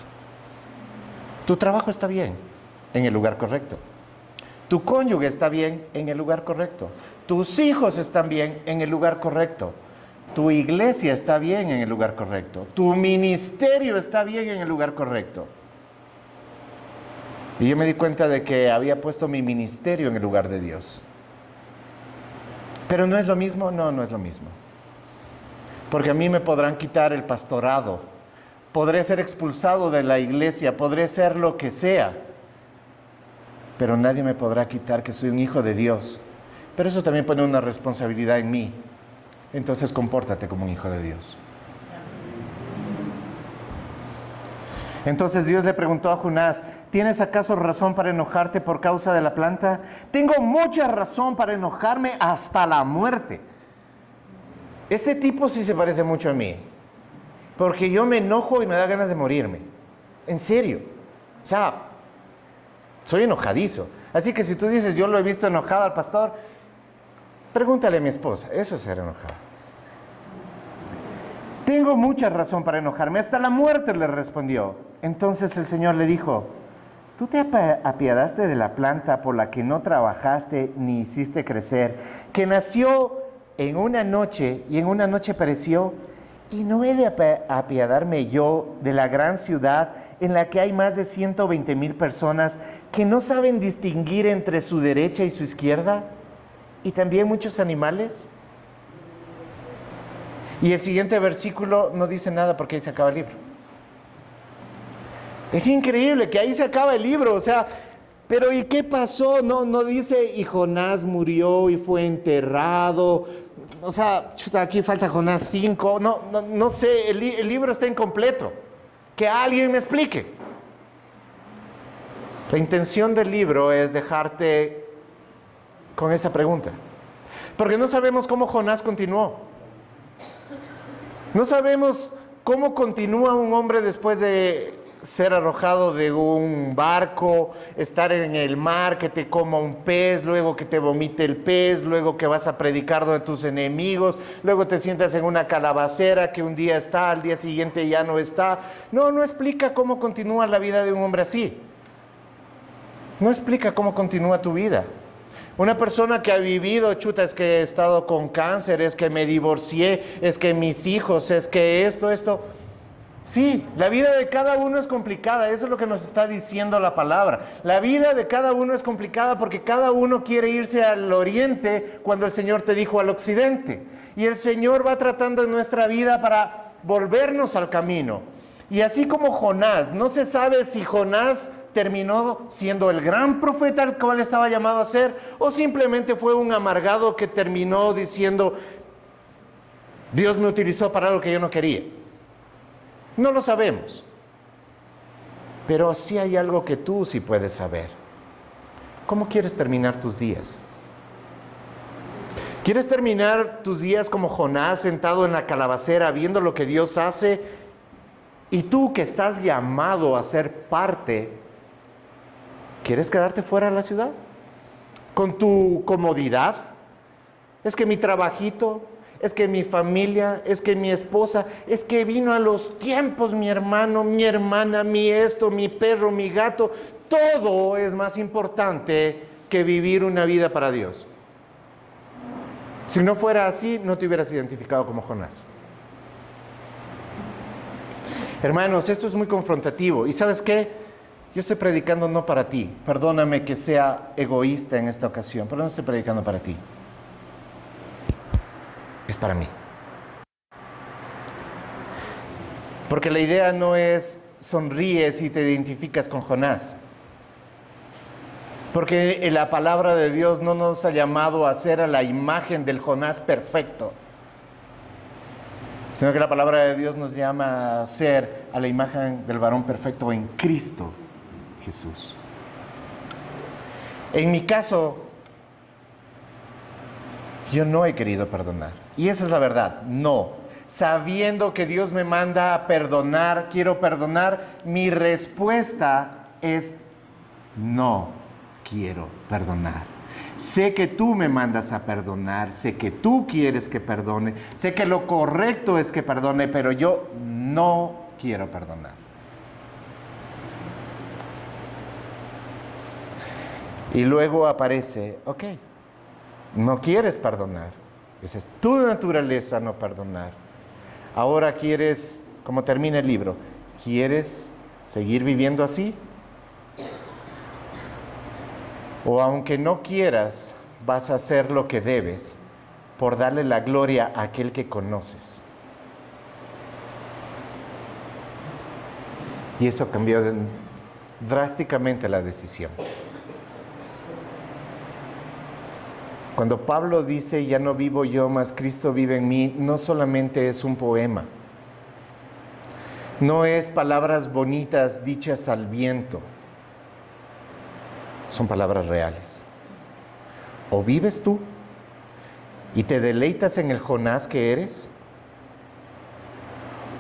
[SPEAKER 1] Tu trabajo está bien, en el lugar correcto. Tu cónyuge está bien, en el lugar correcto. Tus hijos están bien, en el lugar correcto. Tu iglesia está bien, en el lugar correcto. Tu ministerio está bien, en el lugar correcto. Y yo me di cuenta de que había puesto mi ministerio en el lugar de Dios. ¿Pero no es lo mismo? No, no es lo mismo. Porque a mí me podrán quitar el pastorado. Podré ser expulsado de la iglesia, podré ser lo que sea. Pero nadie me podrá quitar que soy un hijo de Dios. Pero eso también pone una responsabilidad en mí. Entonces compórtate como un hijo de Dios. Entonces Dios le preguntó a Jonás, ¿tienes acaso razón para enojarte por causa de la planta? Tengo mucha razón para enojarme hasta la muerte. Este tipo sí se parece mucho a mí. Porque yo me enojo y me da ganas de morirme. En serio. O sea, soy enojadizo. Así que si tú dices, yo lo he visto enojado al pastor, pregúntale a mi esposa. Eso es ser enojado. Tengo mucha razón para enojarme. Hasta la muerte, le respondió. Entonces el Señor le dijo, ¿tú te apiadaste de la planta por la que no trabajaste ni hiciste crecer, que nació en una noche y en una noche pereció? ¿Y no he de apiadarme yo de la gran ciudad en la que hay más de 120,000 personas que no saben distinguir entre su derecha y su izquierda? ¿Y también muchos animales? Y el siguiente versículo no dice nada porque ahí se acaba el libro. Es increíble que ahí se acaba el libro, o sea, pero ¿y qué pasó? No dice, y Jonás murió y fue enterrado. O sea, aquí falta Jonás 5. No sé, el libro está incompleto. Que alguien me explique. La intención del libro es dejarte con esa pregunta. Porque no sabemos cómo Jonás continuó. No sabemos cómo continúa un hombre después de ser arrojado de un barco, estar en el mar, que te coma un pez, luego que te vomite el pez, luego que vas a predicar donde tus enemigos, luego te sientas en una calabacera que un día está, al día siguiente ya no está. No explica cómo continúa la vida de un hombre así. No explica cómo continúa tu vida. Una persona que ha vivido, es que he estado con cáncer, es que me divorcié, es que mis hijos, es que esto. Sí, la vida de cada uno es complicada, eso es lo que nos está diciendo la palabra. La vida de cada uno es complicada porque cada uno quiere irse al oriente cuando el Señor te dijo al occidente. Y el Señor va tratando en nuestra vida para volvernos al camino. Y así como Jonás, no se sabe si Jonás terminó siendo el gran profeta al cual estaba llamado a ser, o simplemente fue un amargado que terminó diciendo, Dios me utilizó para algo que yo no quería. No lo sabemos, pero sí hay algo que tú sí puedes saber. ¿Cómo quieres terminar tus días? ¿Quieres terminar tus días como Jonás, sentado en la calabacera, viendo lo que Dios hace? Y tú que estás llamado a ser parte, ¿quieres quedarte fuera de la ciudad? ¿Con tu comodidad? Es que mi trabajito, es que mi familia, es que mi esposa, es que vino a los tiempos mi hermano, mi hermana, mi esto, mi perro, mi gato. Todo es más importante que vivir una vida para Dios. Si no fuera así, no te hubieras identificado como Jonás. Hermanos, esto es muy confrontativo. ¿Y sabes qué? Yo estoy predicando no para ti. Perdóname que sea egoísta en esta ocasión, pero no estoy predicando para ti. Es para mí. Porque la idea no es sonríes y te identificas con Jonás. Porque la palabra de Dios no nos ha llamado a ser a la imagen del Jonás perfecto, sino que la palabra de Dios nos llama a ser a la imagen del varón perfecto en Cristo Jesús. En mi caso, yo no he querido perdonar. Y esa es la verdad, no. Sabiendo que Dios me manda a perdonar, quiero perdonar, mi respuesta es no quiero perdonar. Sé que tú me mandas a perdonar, sé que tú quieres que perdone, sé que lo correcto es que perdone, pero yo no quiero perdonar. Y luego aparece, ok, no quieres perdonar. Esa es tu naturaleza, no perdonar. Ahora quieres, como termina el libro, ¿quieres seguir viviendo así? O aunque no quieras, vas a hacer lo que debes por darle la gloria a aquel que conoces. Y eso cambió drásticamente la decisión. Cuando Pablo dice, ya no vivo yo, mas Cristo vive en mí, no solamente es un poema. No es palabras bonitas dichas al viento. Son palabras reales. O vives tú y te deleitas en el Jonás que eres,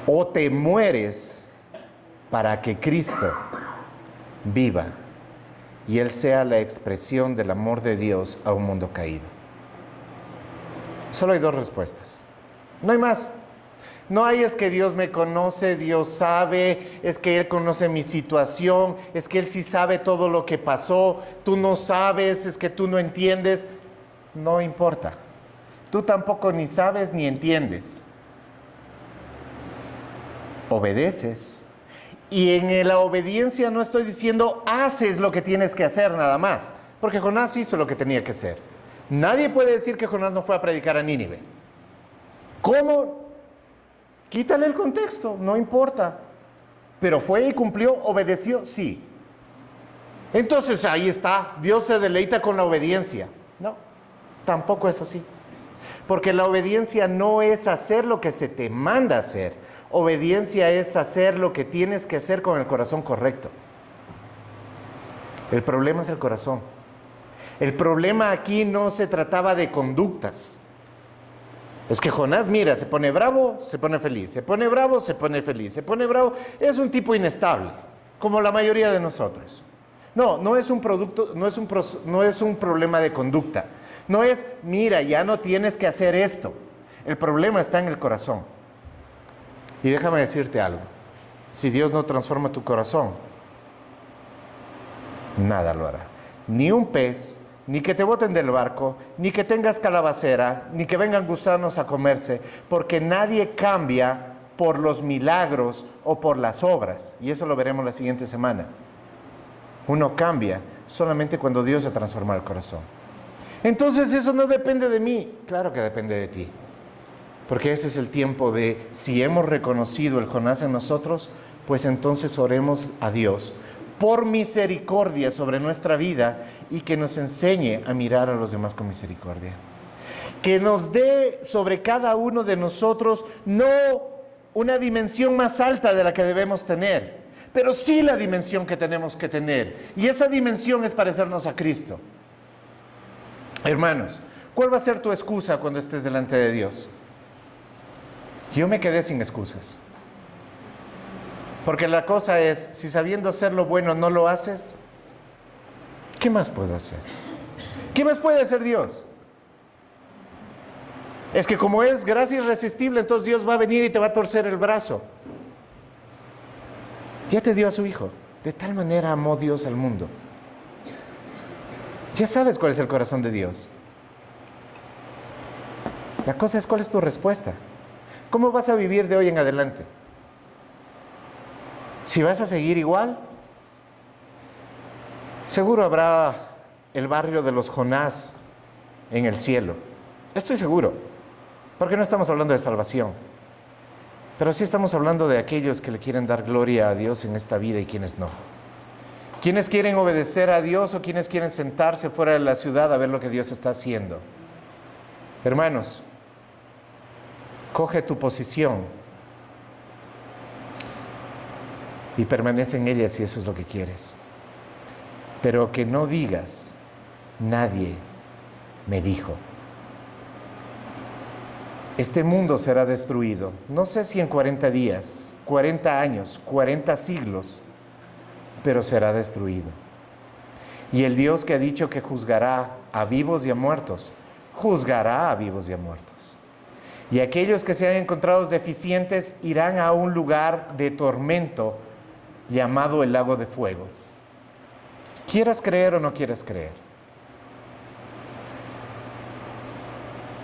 [SPEAKER 1] o te mueres para que Cristo viva y Él sea la expresión del amor de Dios a un mundo caído. Solo hay dos respuestas. No hay más. No hay es que Dios me conoce, Dios sabe, es que Él conoce mi situación, es que Él sí sabe todo lo que pasó, tú no sabes, es que tú no entiendes. No importa. Tú tampoco ni sabes ni entiendes. Obedeces. Y en la obediencia no estoy diciendo haces lo que tienes que hacer nada más, porque Jonás hizo lo que tenía que hacer. Nadie puede decir que Jonás no fue a predicar a Nínive. ¿Cómo? Quítale el contexto, no importa. Pero fue y cumplió, obedeció, sí. Entonces ahí está, Dios se deleita con la obediencia. No, tampoco es así. Porque la obediencia no es hacer lo que se te manda hacer. Obediencia es hacer lo que tienes que hacer con el corazón correcto. El problema es el corazón. El problema aquí no se trataba de conductas. Es que Jonás, mira, se pone bravo, se pone feliz, se pone bravo, se pone feliz, se pone bravo. Es un tipo inestable, como la mayoría de nosotros. No es un producto, no es un problema de conducta. No es, mira, ya no tienes que hacer esto. El problema está en el corazón. Y déjame decirte algo. Si Dios no transforma tu corazón, nada lo hará. Ni un pez, ni que te boten del barco, ni que tengas calabacera, ni que vengan gusanos a comerse, porque nadie cambia por los milagros o por las obras. Y eso lo veremos la siguiente semana. Uno cambia solamente cuando Dios se transforma el corazón. Entonces eso no depende de mí. Claro que depende de ti. Porque ese es el tiempo de, si hemos reconocido el Jonás en nosotros, pues entonces oremos a Dios por misericordia sobre nuestra vida y que nos enseñe a mirar a los demás con misericordia. Que nos dé sobre cada uno de nosotros no una dimensión más alta de la que debemos tener, pero sí la dimensión que tenemos que tener. Y esa dimensión es parecernos a Cristo. Hermanos, ¿cuál va a ser tu excusa cuando estés delante de Dios? Yo me quedé sin excusas. Porque la cosa es, si sabiendo hacer lo bueno no lo haces, ¿qué más puedo hacer? ¿Qué más puede hacer Dios? Es que como es gracia irresistible, entonces Dios va a venir y te va a torcer el brazo. Ya te dio a su Hijo. De tal manera amó Dios al mundo. Ya sabes cuál es el corazón de Dios. La cosa es cuál es tu respuesta. ¿Cómo vas a vivir de hoy en adelante? Si vas a seguir igual, seguro habrá el barrio de los Jonás en el cielo. Estoy seguro, porque no estamos hablando de salvación, pero sí estamos hablando de aquellos que le quieren dar gloria a Dios en esta vida y quienes no. Quienes quieren obedecer a Dios o quienes quieren sentarse fuera de la ciudad a ver lo que Dios está haciendo. Hermanos, coge tu posición y permanece en ella si eso es lo que quieres. Pero que no digas, nadie me dijo. Este mundo será destruido, no sé si en 40 días, 40 años, 40 siglos, pero será destruido. Y el Dios que ha dicho que juzgará a vivos y a muertos, juzgará a vivos y a muertos. Y aquellos que sean encontrados deficientes irán a un lugar de tormento llamado el lago de fuego. ¿Quieras creer o no quieras creer?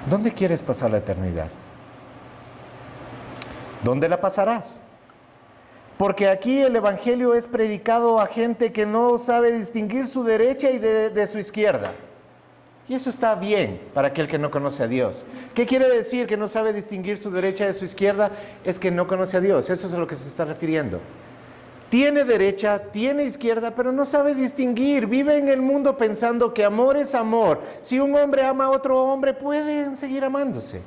[SPEAKER 1] ¿Dónde quieres pasar la eternidad? ¿Dónde la pasarás? Porque aquí el Evangelio es predicado a gente que no sabe distinguir su derecha y de su izquierda. Y eso está bien para aquel que no conoce a Dios. ¿Qué quiere decir que no sabe distinguir su derecha de su izquierda? Es que no conoce a Dios. Eso es a lo que se está refiriendo. Tiene derecha, tiene izquierda, pero no sabe distinguir. Vive en el mundo pensando que amor es amor. Si un hombre ama a otro hombre, pueden seguir amándose.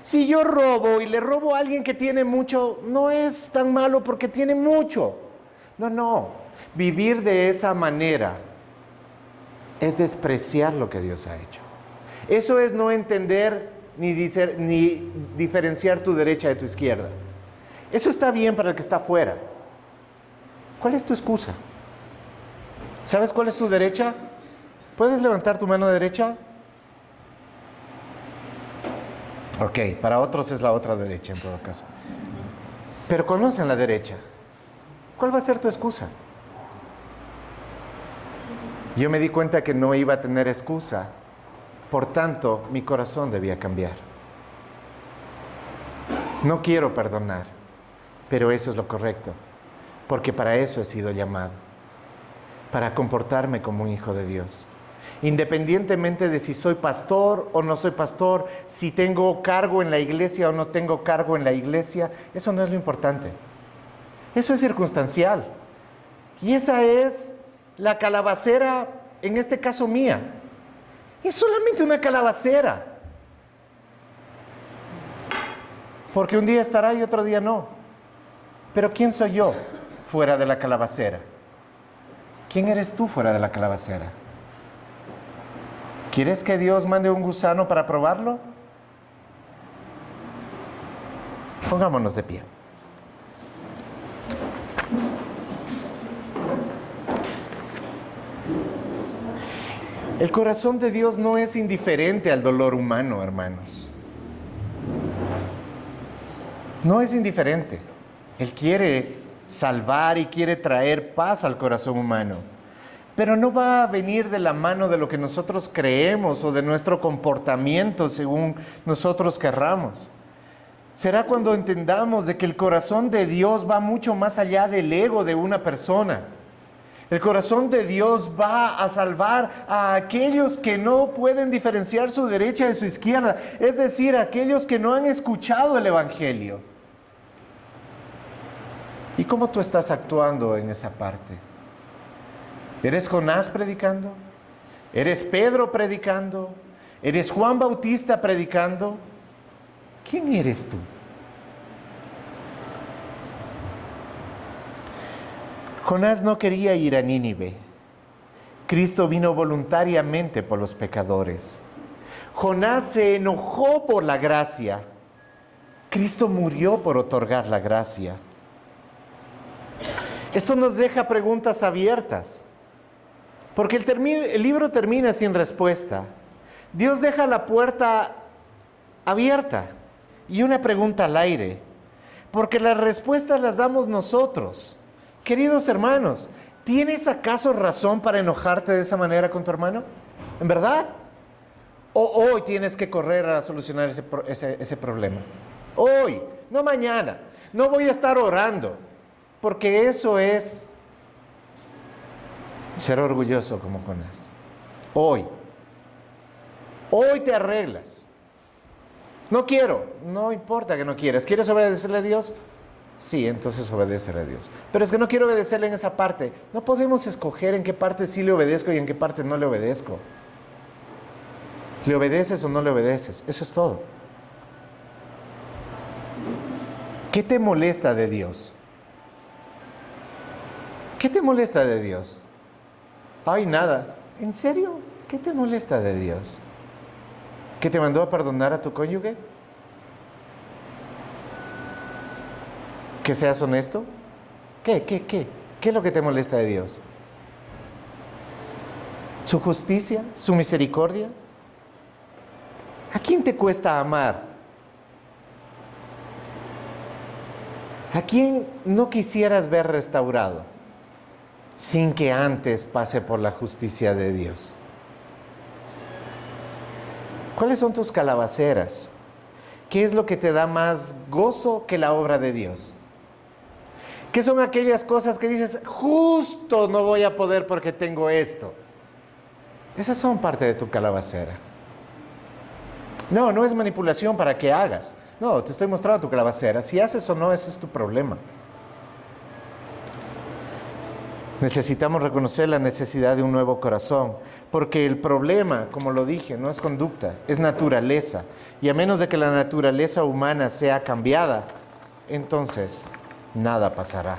[SPEAKER 1] Si yo robo y le robo a alguien que tiene mucho, no es tan malo porque tiene mucho. No. Vivir de esa manera es despreciar lo que Dios ha hecho. Eso es no entender ni diferenciar tu derecha de tu izquierda. Eso está bien para el que está afuera. ¿Cuál es tu excusa? ¿Sabes cuál es tu derecha? ¿Puedes levantar tu mano derecha? Ok, para otros es la otra derecha en todo caso. Pero conocen la derecha. ¿Cuál va a ser tu excusa? Yo me di cuenta que no iba a tener excusa, por tanto, mi corazón debía cambiar. No quiero perdonar, pero eso es lo correcto. Porque para eso he sido llamado, para comportarme como un hijo de Dios. Independientemente de si soy pastor o no soy pastor, si tengo cargo en la iglesia o no tengo cargo en la iglesia, eso no es lo importante. Eso es circunstancial. Y esa es la calabacera, en este caso mía. Es solamente una calabacera. Porque un día estará y otro día no. Pero ¿quién soy yo fuera de la calabacera? ¿Quién eres tú fuera de la calabacera? ¿Quieres que Dios mande un gusano para probarlo? Pongámonos de pie. El corazón de Dios no es indiferente al dolor humano, hermanos. No es indiferente. Él quiere salvar y quiere traer paz al corazón humano. Pero no va a venir de la mano de lo que nosotros creemos o de nuestro comportamiento según nosotros querramos, Será cuando entendamos de que el corazón de Dios va mucho más allá del ego de una persona. El corazón de Dios va a salvar a aquellos que no pueden diferenciar su derecha de su izquierda, es decir, aquellos que no han escuchado el Evangelio. ¿Y cómo tú estás actuando en esa parte? ¿Eres Jonás predicando? ¿Eres Pedro predicando? ¿Eres Juan Bautista predicando? ¿Quién eres tú? Jonás no quería ir a Nínive. Cristo vino voluntariamente por los pecadores. Jonás se enojó por la gracia. Cristo murió por otorgar la gracia. Esto nos deja preguntas abiertas, porque el libro termina sin respuesta. Dios deja la puerta abierta y una pregunta al aire, porque las respuestas las damos nosotros. Queridos hermanos, ¿tienes acaso razón para enojarte de esa manera con tu hermano? ¿En verdad? ¿O hoy tienes que correr a solucionar ese problema? Hoy, no mañana. No voy a estar orando, porque eso es ser orgulloso como Jonás. Hoy te arreglas. No quiero, no importa que no quieras. ¿Quieres obedecerle a Dios? Sí, entonces obedécele a Dios. Pero es que no quiero obedecerle en esa parte. No podemos escoger en qué parte sí le obedezco y en qué parte no le obedezco. ¿Le obedeces o no le obedeces? Eso es todo. ¿Qué te molesta de Dios? ¿Qué te molesta de Dios? Ay, nada. ¿En serio? ¿Qué te molesta de Dios? ¿Que te mandó a perdonar a tu cónyuge? ¿Que seas honesto? ¿Qué es lo que te molesta de Dios? ¿Su justicia? ¿Su misericordia? ¿A quién te cuesta amar? ¿A quién no quisieras ver restaurado sin que antes pase por la justicia de Dios? ¿Cuáles son tus calabaceras? ¿Qué es lo que te da más gozo que la obra de Dios? ¿Qué son aquellas cosas que dices, justo no voy a poder porque tengo esto? Esas son parte de tu calabacera. No es manipulación para que hagas. No, te estoy mostrando tu calabacera. Si haces o no, ese es tu problema. Necesitamos reconocer la necesidad de un nuevo corazón, porque el problema, como lo dije, no es conducta, es naturaleza. Y a menos de que la naturaleza humana sea cambiada, entonces nada pasará.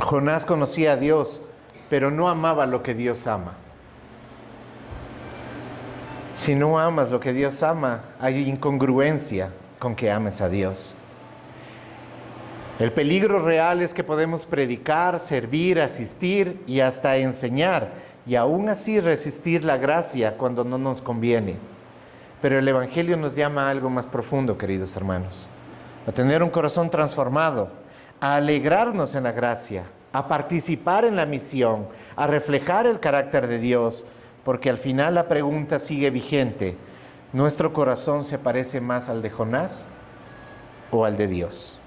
[SPEAKER 1] Jonás conocía a Dios, pero no amaba lo que Dios ama. Si no amas lo que Dios ama, hay incongruencia con que ames a Dios. El peligro real es que podemos predicar, servir, asistir y hasta enseñar, y aún así resistir la gracia cuando no nos conviene. Pero el Evangelio nos llama a algo más profundo, queridos hermanos. A tener un corazón transformado, a alegrarnos en la gracia, a participar en la misión, a reflejar el carácter de Dios, porque al final la pregunta sigue vigente. ¿Nuestro corazón se parece más al de Jonás o al de Dios?